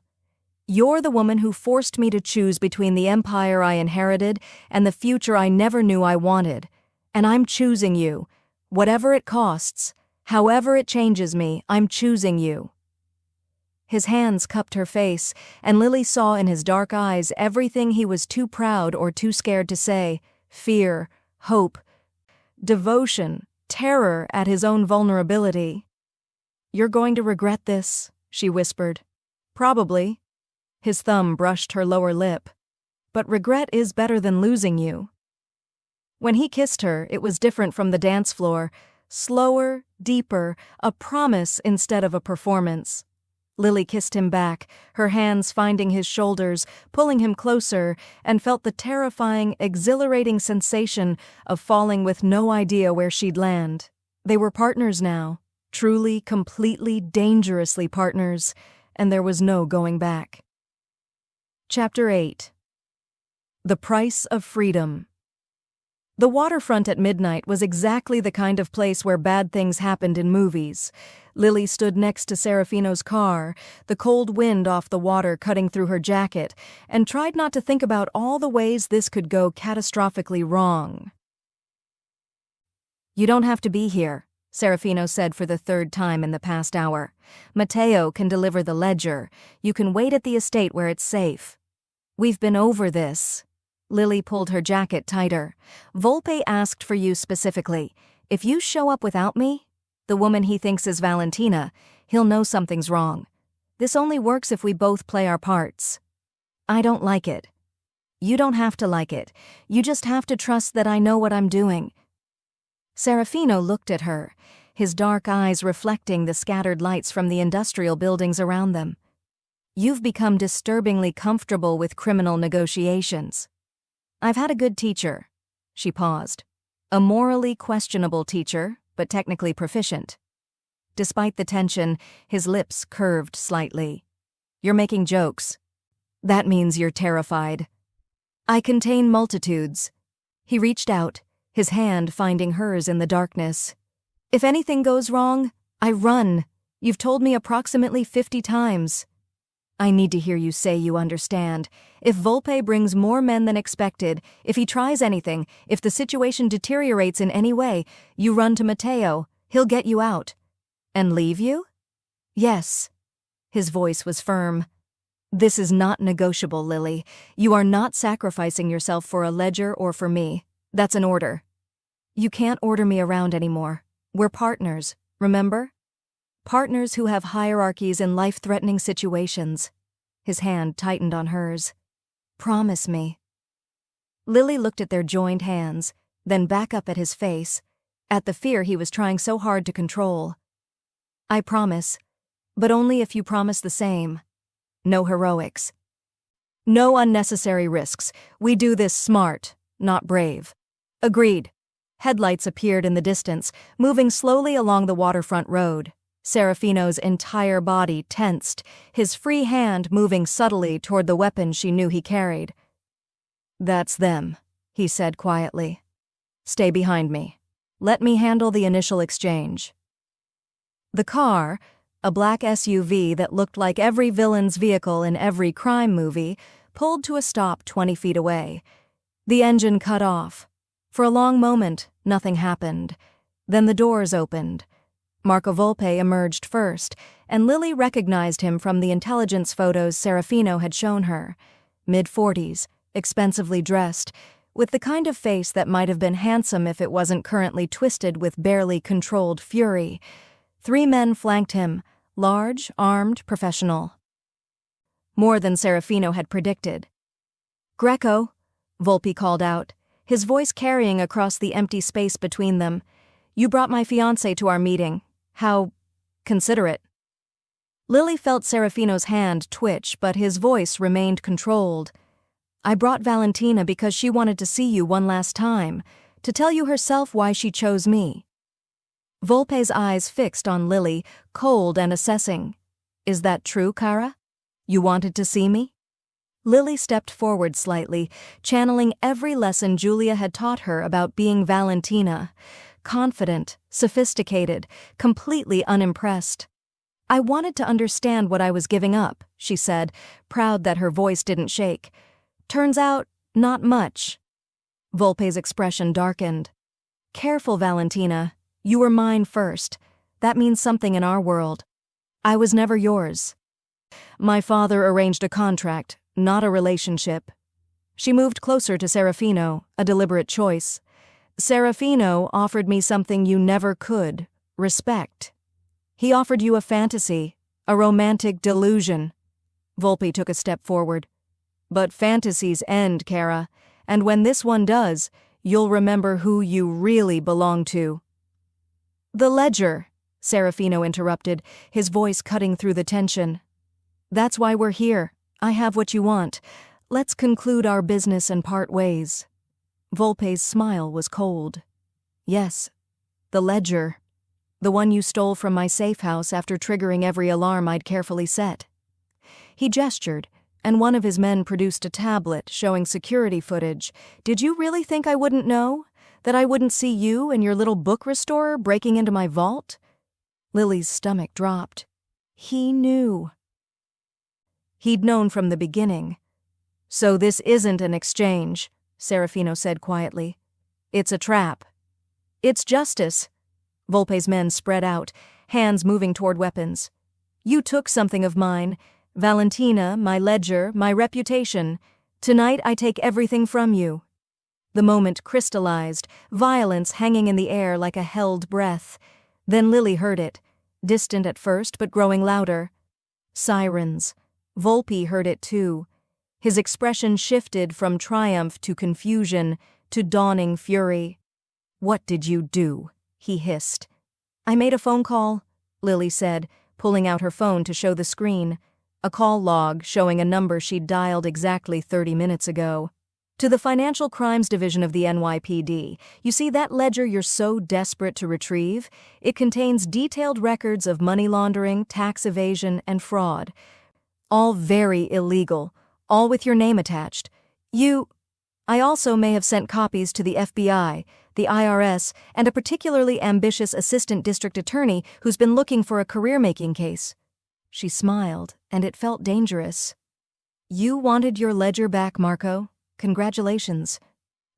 "You're the woman who forced me to choose between the empire I inherited and the future I never knew I wanted. And I'm choosing you. Whatever it costs, however it changes me, I'm choosing you." His hands cupped her face, and Lily saw in his dark eyes everything he was too proud or too scared to say: fear, hope, devotion, terror at his own vulnerability. "You're going to regret this," she whispered. "Probably." His thumb brushed her lower lip. "But regret is better than losing you." When he kissed her, it was different from the dance floor. Slower, deeper, a promise instead of a performance. Lily kissed him back, her hands finding his shoulders, pulling him closer, and felt the terrifying, exhilarating sensation of falling with no idea where she'd land. They were partners now, truly, completely, dangerously partners, and there was no going back. Chapter 8. The Price of Freedom. The waterfront at midnight was exactly the kind of place where bad things happened in movies. Lily stood next to Serafino's car, the cold wind off the water cutting through her jacket, and tried not to think about all the ways this could go catastrophically wrong. "You don't have to be here," Serafino said for the third time in the past hour. "Matteo can deliver the ledger. You can wait at the estate where it's safe." "We've been over this." Lily pulled her jacket tighter. "Volpe asked for you specifically. If you show up without me, the woman he thinks is Valentina, he'll know something's wrong. This only works if we both play our parts." "I don't like it." "You don't have to like it. You just have to trust that I know what I'm doing." Serafino looked at her, his dark eyes reflecting the scattered lights from the industrial buildings around them. "You've become disturbingly comfortable with criminal negotiations." "I've had a good teacher." She paused. "A morally questionable teacher, but technically proficient." Despite the tension, his lips curved slightly. "You're making jokes." "That means you're terrified." "I contain multitudes." He reached out, his hand finding hers in the darkness. "If anything goes wrong, I run. You've told me approximately 50 times. I need to hear you say you understand. If Volpe brings more men than expected, if he tries anything, if the situation deteriorates in any way, you run to Matteo. He'll get you out." "And leave you?" "Yes." His voice was firm. "This is not negotiable, Lily. You are not sacrificing yourself for a ledger or for me. That's an order." "You can't order me around anymore. We're partners, remember? Partners who have hierarchies in life-threatening situations." His hand tightened on hers. "Promise me." Lily looked at their joined hands, then back up at his face, at the fear he was trying so hard to control. "I promise, but only if you promise the same. No heroics. No unnecessary risks. We do this smart, not brave." "Agreed." Headlights appeared in the distance, moving slowly along the waterfront road. Serafino's entire body tensed, his free hand moving subtly toward the weapon she knew he carried. "That's them," he said quietly. "Stay behind me. Let me handle the initial exchange." The car, a black SUV that looked like every villain's vehicle in every crime movie, pulled to a stop 20 feet away. The engine cut off. For a long moment, nothing happened. Then the doors opened. Marco Volpe emerged first, and Lily recognized him from the intelligence photos Serafino had shown her. Mid-40s, expensively dressed, with the kind of face that might have been handsome if it wasn't currently twisted with barely controlled fury. 3 men flanked him, large, armed, professional. More than Serafino had predicted. "Greco," Volpe called out, his voice carrying across the empty space between them. "You brought my fiancé to our meeting. How considerate." Lily felt Serafino's hand twitch, but his voice remained controlled. "I brought Valentina because she wanted to see you one last time, to tell you herself why she chose me." Volpe's eyes fixed on Lily, cold and assessing. "Is that true, Cara? You wanted to see me?" Lily stepped forward slightly, channeling every lesson Julia had taught her about being Valentina. Confident, sophisticated, completely unimpressed. "I wanted to understand what I was giving up," she said, proud that her voice didn't shake. "Turns out, not much." Volpe's expression darkened. "Careful, Valentina. You were mine first. That means something in our world. I was never yours. My father arranged a contract, not a relationship." She moved closer to Serafino, a deliberate choice. "Serafino offered me something you never could, respect. He offered you a fantasy, a romantic delusion." Volpe took a step forward. "But fantasies end, Cara, and when this one does, you'll remember who you really belong to." "The ledger," Serafino interrupted, his voice cutting through the tension. "That's why we're here. I have what you want. Let's conclude our business and part ways." Volpe's smile was cold. "Yes, the ledger. The one you stole from my safe house after triggering every alarm I'd carefully set." He gestured, and one of his men produced a tablet showing security footage. "Did you really think I wouldn't know? That I wouldn't see you and your little book restorer breaking into my vault? Lily's stomach dropped. He knew. He'd known from the beginning. So this isn't an exchange, Serafino said quietly. It's a trap. It's justice. Volpe's men spread out, hands moving toward weapons. You took something of mine. Valentina, my ledger, my reputation. Tonight I take everything from you. The moment crystallized, violence hanging in the air like a held breath. Then Lily heard it, distant at first but growing louder. Sirens. Volpe heard it too. His expression shifted from triumph to confusion to dawning fury. What did you do? He hissed. I made a phone call, Lily said, pulling out her phone to show the screen. A call log showing a number she'd dialed exactly 30 minutes ago. To the Financial Crimes Division of the NYPD. You see that ledger you're so desperate to retrieve? It contains detailed records of money laundering, tax evasion, and fraud. All very illegal, all with your name attached. I also may have sent copies to the FBI, the IRS, and a particularly ambitious assistant district attorney who's been looking for a career-making case. She smiled, and it felt dangerous. You wanted your ledger back, Marco? Congratulations.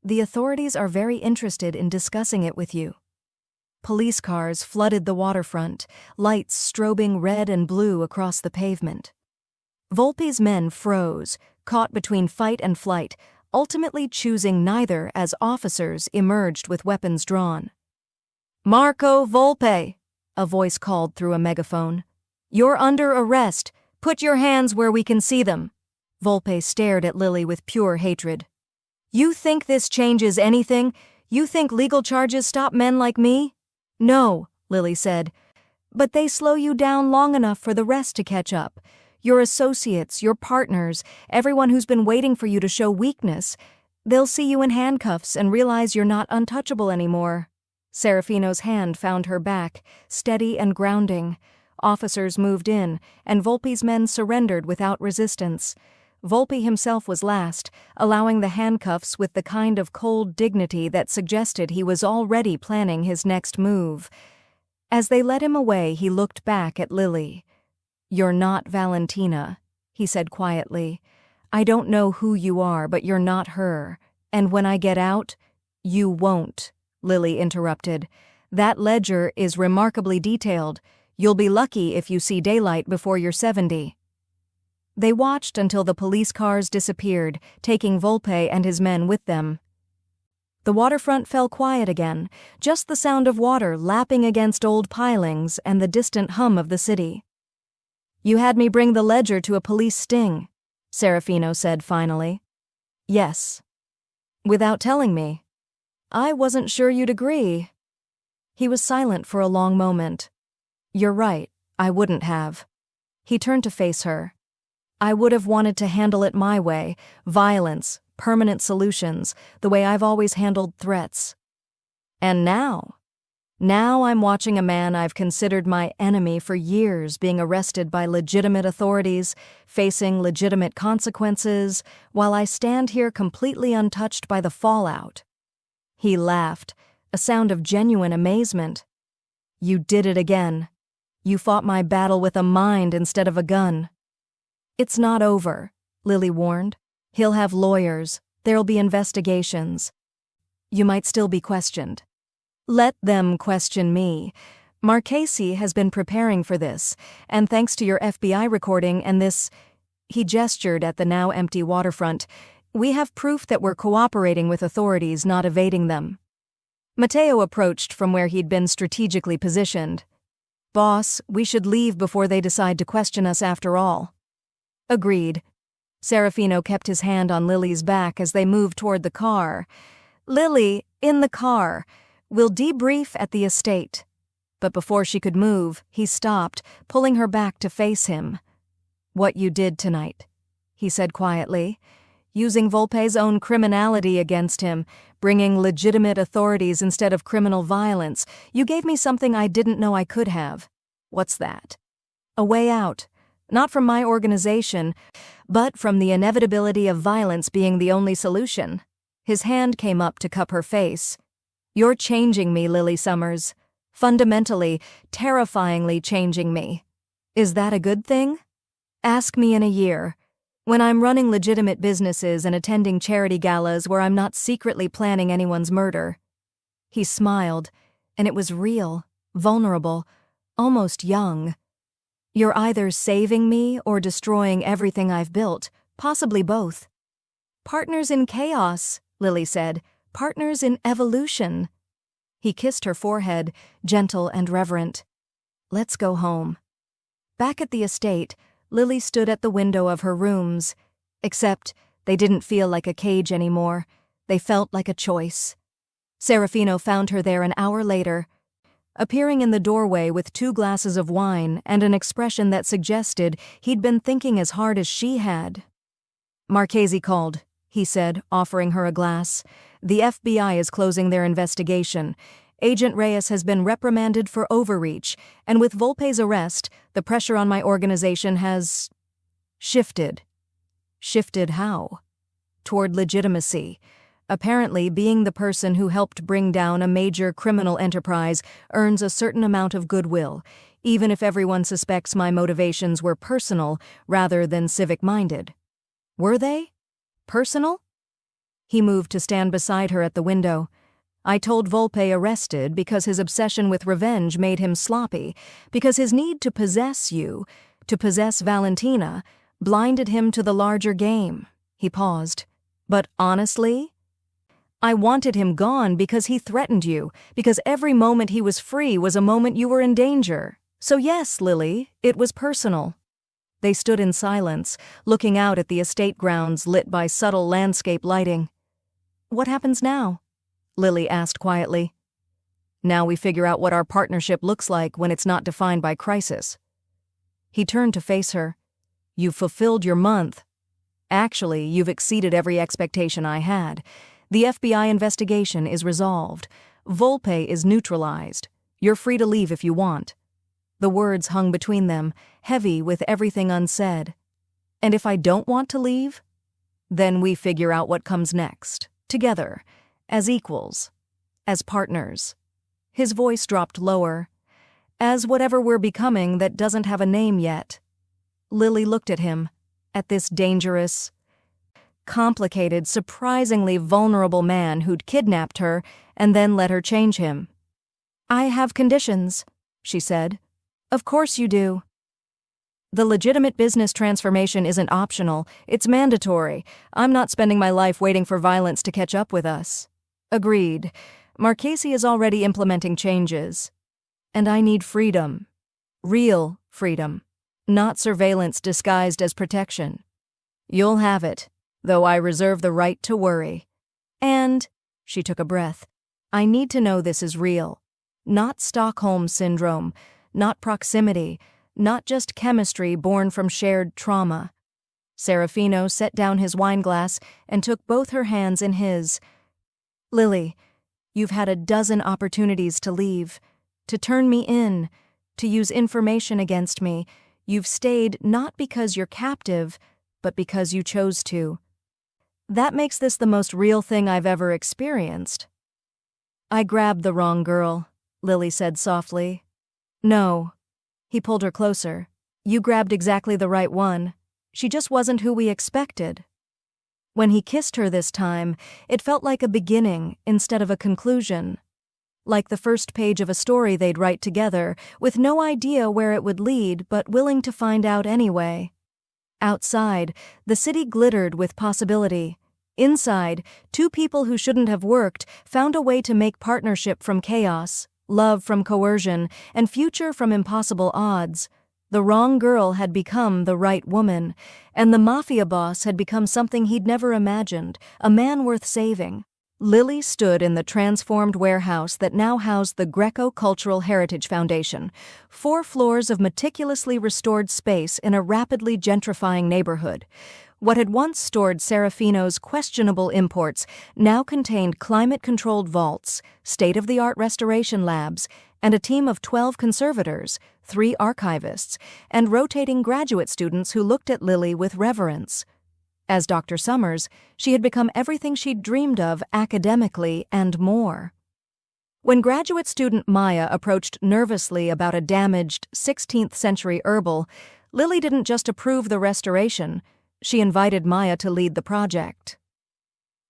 The authorities are very interested in discussing it with you. Police cars flooded the waterfront, lights strobing red and blue across the pavement. Volpe's men froze, caught between fight and flight, ultimately choosing neither as officers emerged with weapons drawn. Marco Volpe, a voice called through a megaphone. You're under arrest. Put your hands where we can see them. Volpe stared at Lily with pure hatred. You think this changes anything? You think legal charges stop men like me? No, Lily said. But they slow you down long enough for the rest to catch up. Your associates, your partners, everyone who's been waiting for you to show weakness. They'll see you in handcuffs and realize you're not untouchable anymore. Serafino's hand found her back, steady and grounding. Officers moved in, and Volpe's men surrendered without resistance. Volpe himself was last, allowing the handcuffs with the kind of cold dignity that suggested he was already planning his next move. As they led him away, he looked back at Lily. You're not Valentina, he said quietly. I don't know who you are, but you're not her. And when I get out, you won't, Lily interrupted. That ledger is remarkably detailed. You'll be lucky if you see daylight before you're 70. They watched until the police cars disappeared, taking Volpe and his men with them. The waterfront fell quiet again, just the sound of water lapping against old pilings and the distant hum of the city. You had me bring the ledger to a police sting, Serafino said finally. Yes. Without telling me. I wasn't sure you'd agree. He was silent for a long moment. You're right, I wouldn't have. He turned to face her. I would have wanted to handle it my way, violence, permanent solutions, the way I've always handled threats. And now I'm watching a man I've considered my enemy for years being arrested by legitimate authorities, facing legitimate consequences, while I stand here completely untouched by the fallout. He laughed, a sound of genuine amazement. You did it again. You fought my battle with a mind instead of a gun. It's not over, Lily warned. He'll have lawyers. There'll be investigations. You might still be questioned. Let them question me. Marchese has been preparing for this, and thanks to your FBI recording and this, he gestured at the now empty waterfront, we have proof that we're cooperating with authorities, not evading them. Matteo approached from where he'd been strategically positioned. Boss, we should leave before they decide to question us after all. Agreed. Serafino kept his hand on Lily's back as they moved toward the car. Lily, in the car. We'll debrief at the estate. But before she could move, he stopped, pulling her back to face him. What you did tonight, he said quietly. Using Volpe's own criminality against him, bringing legitimate authorities instead of criminal violence, you gave me something I didn't know I could have. What's that? A way out. Not from my organization, but from the inevitability of violence being the only solution. His hand came up to cup her face. You're changing me, Lily Summers. Fundamentally, terrifyingly changing me. Is that a good thing? Ask me in a year, when I'm running legitimate businesses and attending charity galas where I'm not secretly planning anyone's murder. He smiled, and it was real, vulnerable, almost young. You're either saving me or destroying everything I've built, possibly both. Partners in chaos, Lily said. Partners in evolution. He kissed her forehead, gentle and reverent. Let's go home. Back at the estate, Lily stood at the window of her rooms. Except they didn't feel like a cage anymore. They felt like a choice. Serafino found her there an hour later, appearing in the doorway with 2 glasses of wine and an expression that suggested he'd been thinking as hard as she had. Marchese called, he said, offering her a glass. The FBI is closing their investigation. Agent Reyes has been reprimanded for overreach, and with Volpe's arrest, the pressure on my organization has shifted. Shifted how? Toward legitimacy. Apparently, being the person who helped bring down a major criminal enterprise earns a certain amount of goodwill, even if everyone suspects my motivations were personal rather than civic-minded. Were they? Personal? He moved to stand beside her at the window. I told Volpe arrested because his obsession with revenge made him sloppy, because his need to possess you, to possess Valentina, blinded him to the larger game. He paused. But honestly? I wanted him gone because he threatened you, because every moment he was free was a moment you were in danger. So yes, Lily, it was personal. They stood in silence, looking out at the estate grounds lit by subtle landscape lighting. What happens now? Lily asked quietly. Now we figure out what our partnership looks like when it's not defined by crisis. He turned to face her. You've fulfilled your month. Actually, you've exceeded every expectation I had. The FBI investigation is resolved. Volpe is neutralized. You're free to leave if you want. The words hung between them, heavy with everything unsaid. And if I don't want to leave? Then we figure out what comes next, together, as equals, as partners. His voice dropped lower. As whatever we're becoming that doesn't have a name yet. Lily looked at him, at this dangerous, complicated, surprisingly vulnerable man who'd kidnapped her and then let her change him. I have conditions, she said. Of course you do. The legitimate business transformation isn't optional, it's mandatory. I'm not spending my life waiting for violence to catch up with us. Agreed. Marchese is already implementing changes. And I need freedom. Real freedom. Not surveillance disguised as protection. You'll have it, though I reserve the right to worry. And, she took a breath, I need to know this is real. Not Stockholm Syndrome, not proximity, not just chemistry born from shared trauma. Serafino set down his wineglass and took both her hands in his. Lily, you've had a dozen opportunities to leave, to turn me in, to use information against me. You've stayed not because you're captive, but because you chose to. That makes this the most real thing I've ever experienced. I grabbed the wrong girl, Lily said softly. No. He pulled her closer. You grabbed exactly the right one. She just wasn't who we expected. When he kissed her this time, it felt like a beginning instead of a conclusion. Like the first page of a story they'd write together, with no idea where it would lead but willing to find out anyway. Outside, the city glittered with possibility. Inside, 2 people who shouldn't have worked found a way to make partnership from chaos, love from coercion, and future from impossible odds. The wrong girl had become the right woman, and the Mafia boss had become something he'd never imagined, a man worth saving. Lily stood in the transformed warehouse that now housed the Greco-Cultural Heritage Foundation, 4 floors of meticulously restored space in a rapidly gentrifying neighborhood. What had once stored Serafino's questionable imports now contained climate-controlled vaults, state-of-the-art restoration labs, and a team of 12 conservators, 3 archivists, and rotating graduate students who looked at Lily with reverence. As Dr. Summers, she had become everything she'd dreamed of academically and more. When graduate student Maya approached nervously about a damaged 16th-century herbal, Lily didn't just approve the restoration, she invited Maya to lead the project.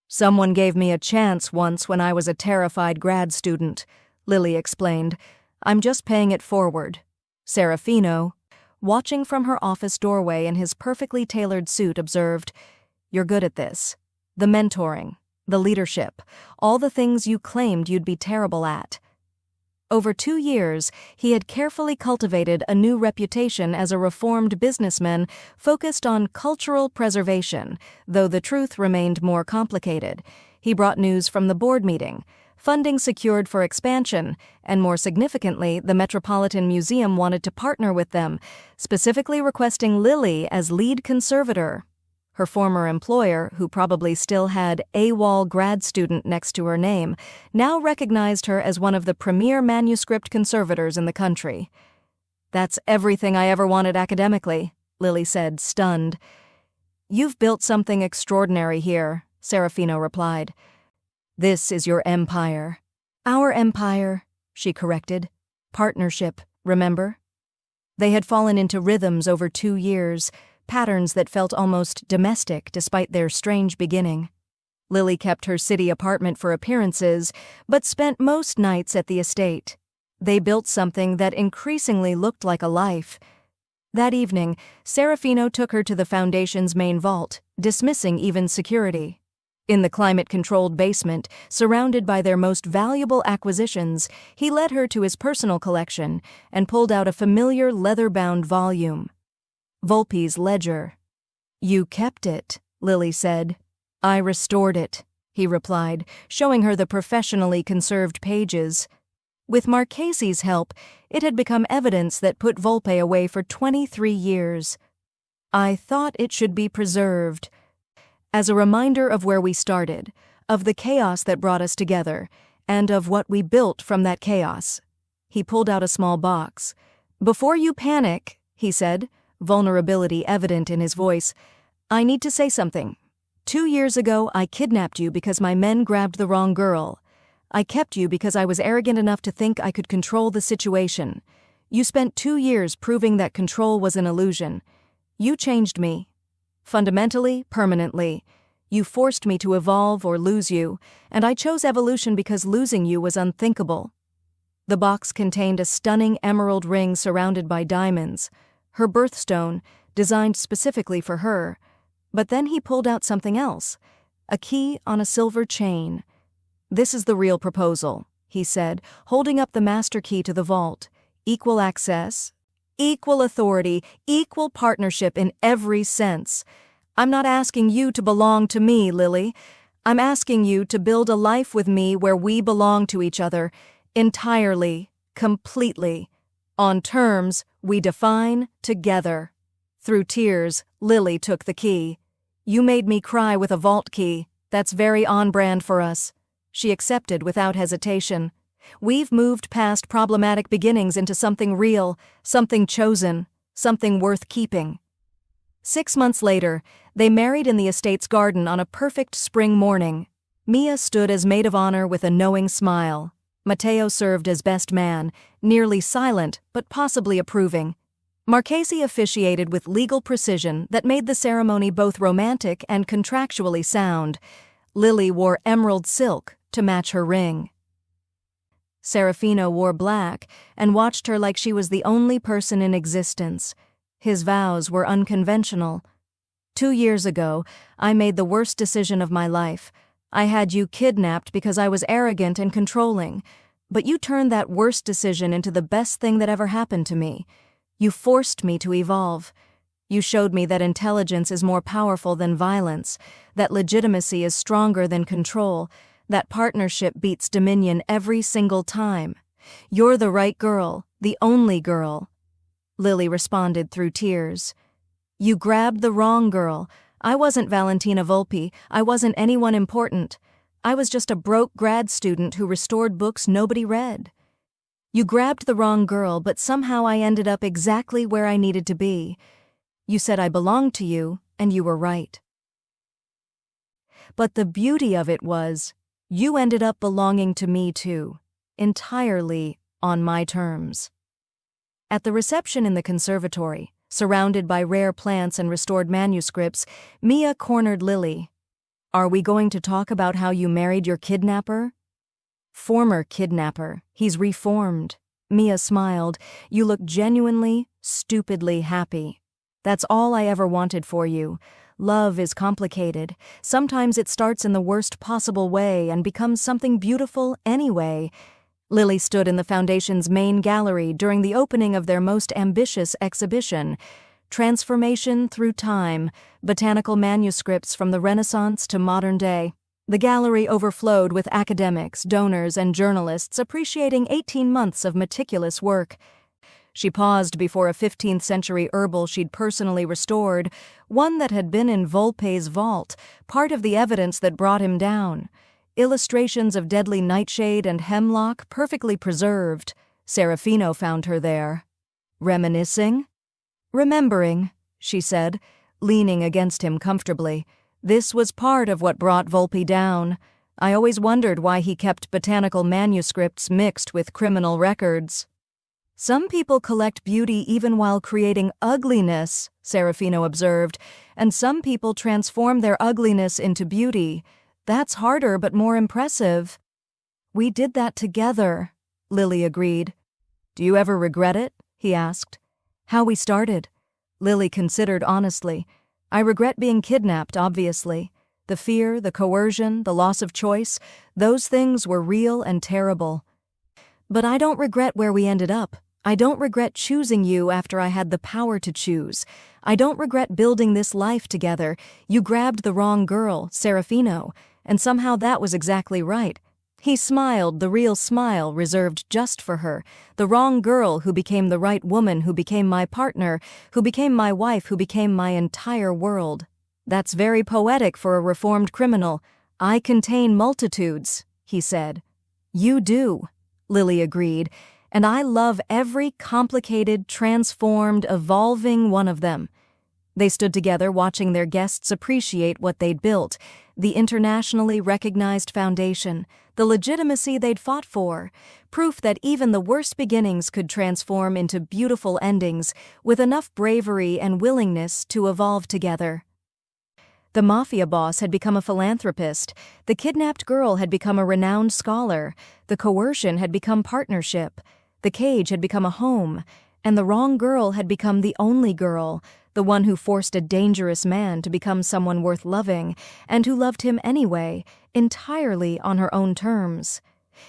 "Someone gave me a chance once when I was a terrified grad student," Lily explained. "I'm just paying it forward." Serafino, watching from her office doorway in his perfectly tailored suit, observed, "You're good at this. The mentoring, the leadership, all the things you claimed you'd be terrible at." Over 2 years, he had carefully cultivated a new reputation as a reformed businessman focused on cultural preservation, though the truth remained more complicated. He brought news from the board meeting, funding secured for expansion, and more significantly, the Metropolitan Museum wanted to partner with them, specifically requesting Lily as lead conservator. Her former employer, who probably still had AWOL grad student next to her name, now recognized her as one of the premier manuscript conservators in the country. "That's everything I ever wanted academically," Lily said, stunned. "You've built something extraordinary here," Serafino replied. "This is your empire." "Our empire," she corrected. "Partnership, remember?" They had fallen into rhythms over 2 years, patterns that felt almost domestic despite their strange beginning. Lily kept her city apartment for appearances, but spent most nights at the estate. They built something that increasingly looked like a life. That evening, Serafino took her to the foundation's main vault, dismissing even security. In the climate-controlled basement, surrounded by their most valuable acquisitions, he led her to his personal collection and pulled out a familiar leather-bound volume. Volpe's ledger. "You kept it," Lily said. "I restored it," he replied, showing her the professionally conserved pages. With Marchese's help, it had become evidence that put Volpe away for 23 years. "I thought it should be preserved. As a reminder of where we started, of the chaos that brought us together, and of what we built from that chaos." He pulled out a small box. "Before you panic," he said, vulnerability evident in his voice, "I need to say something. 2 years ago, I kidnapped you because my men grabbed the wrong girl. I kept you because I was arrogant enough to think I could control the situation. You spent 2 years proving that control was an illusion. You changed me. Fundamentally, permanently. You forced me to evolve or lose you, and I chose evolution because losing you was unthinkable." The box contained a stunning emerald ring surrounded by diamonds, her birthstone, designed specifically for her. But then he pulled out something else, a key on a silver chain. "This is the real proposal," he said, holding up the master key to the vault. "Equal access, equal authority, equal partnership in every sense. I'm not asking you to belong to me, Lily. I'm asking you to build a life with me where we belong to each other, entirely, completely, on terms we define together." Through tears, Lily took the key. "You made me cry with a vault key. That's very on-brand for us." She accepted without hesitation. "We've moved past problematic beginnings into something real, something chosen, something worth keeping." 6 months later, they married in the estate's garden on a perfect spring morning. Mia stood as maid of honor with a knowing smile. Matteo served as best man, nearly silent but possibly approving. Marchese officiated with legal precision that made the ceremony both romantic and contractually sound. Lily wore emerald silk to match her ring. Serafino wore black and watched her like she was the only person in existence. His vows were unconventional. 2 years ago, I made the worst decision of my life. I had you kidnapped because I was arrogant and controlling, but you turned that worst decision into the best thing that ever happened to me. You forced me to evolve. You showed me that intelligence is more powerful than violence, that legitimacy is stronger than control, that partnership beats dominion every single time. You're the right girl, the only girl." Lily responded through tears. "You grabbed the wrong girl. I wasn't Valentina Volpe. I wasn't anyone important. I was just a broke grad student who restored books nobody read. You grabbed the wrong girl, but somehow I ended up exactly where I needed to be. You said I belonged to you, and you were right. But the beauty of it was, you ended up belonging to me too. entirely on my terms. At the reception in the conservatory, surrounded by rare plants and restored manuscripts, Mia cornered Lily. "Are we going to talk about how you married your kidnapper?" "Former kidnapper. He's reformed." Mia smiled. "You look genuinely, stupidly happy. That's all I ever wanted for you. Love is complicated. Sometimes it starts in the worst possible way and becomes something beautiful anyway." Lily stood in the Foundation's main gallery during the opening of their most ambitious exhibition, Transformation Through Time, Botanical Manuscripts from the Renaissance to Modern Day. The gallery overflowed with academics, donors, and journalists appreciating 18 months of meticulous work. She paused before a 15th-century herbal she'd personally restored, one that had been in Volpe's vault, part of the evidence that brought him down. Illustrations of deadly nightshade and hemlock perfectly preserved. Serafino found her there. "Reminiscing?" "Remembering," she said, leaning against him comfortably. "This was part of what brought Volpe down. I always wondered why he kept botanical manuscripts mixed with criminal records." "Some people collect beauty even while creating ugliness," Serafino observed, "and some people transform their ugliness into beauty. That's harder but more impressive." "We did that together," Lily agreed. "Do you ever regret it?" he asked. "How we started?" Lily considered honestly. "I regret being kidnapped, obviously. The fear, the coercion, the loss of choice, those things were real and terrible. But I don't regret where we ended up. I don't regret choosing you after I had the power to choose. I don't regret building this life together. You grabbed the wrong girl, Serafino, and somehow that was exactly right." He smiled, the real smile reserved just for her. "The wrong girl who became the right woman, who became my partner, who became my wife, who became my entire world." "That's very poetic for a reformed criminal. I contain multitudes," he said. "You do," Lily agreed, "and I love every complicated, transformed, evolving one of them." They stood together watching their guests appreciate what they'd built, the internationally recognized foundation, the legitimacy they'd fought for, proof that even the worst beginnings could transform into beautiful endings with enough bravery and willingness to evolve together. The Mafia boss had become a philanthropist, the kidnapped girl had become a renowned scholar, the coercion had become partnership, the cage had become a home, and the wrong girl had become the only girl, the one who forced a dangerous man to become someone worth loving, and who loved him anyway, entirely on her own terms.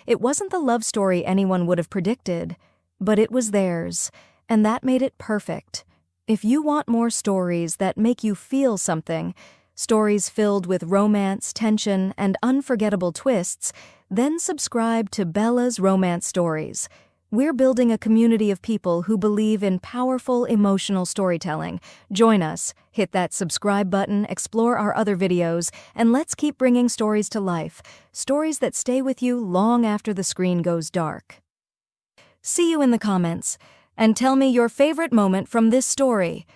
It wasn't the love story anyone would have predicted, but it was theirs, and that made it perfect. If you want more stories that make you feel something, stories filled with romance, tension, and unforgettable twists, then subscribe to Bella's Romance Stories. We're building a community of people who believe in powerful, emotional storytelling. Join us, hit that subscribe button, explore our other videos, and let's keep bringing stories to life. Stories that stay with you long after the screen goes dark. See you in the comments, and tell me your favorite moment from this story.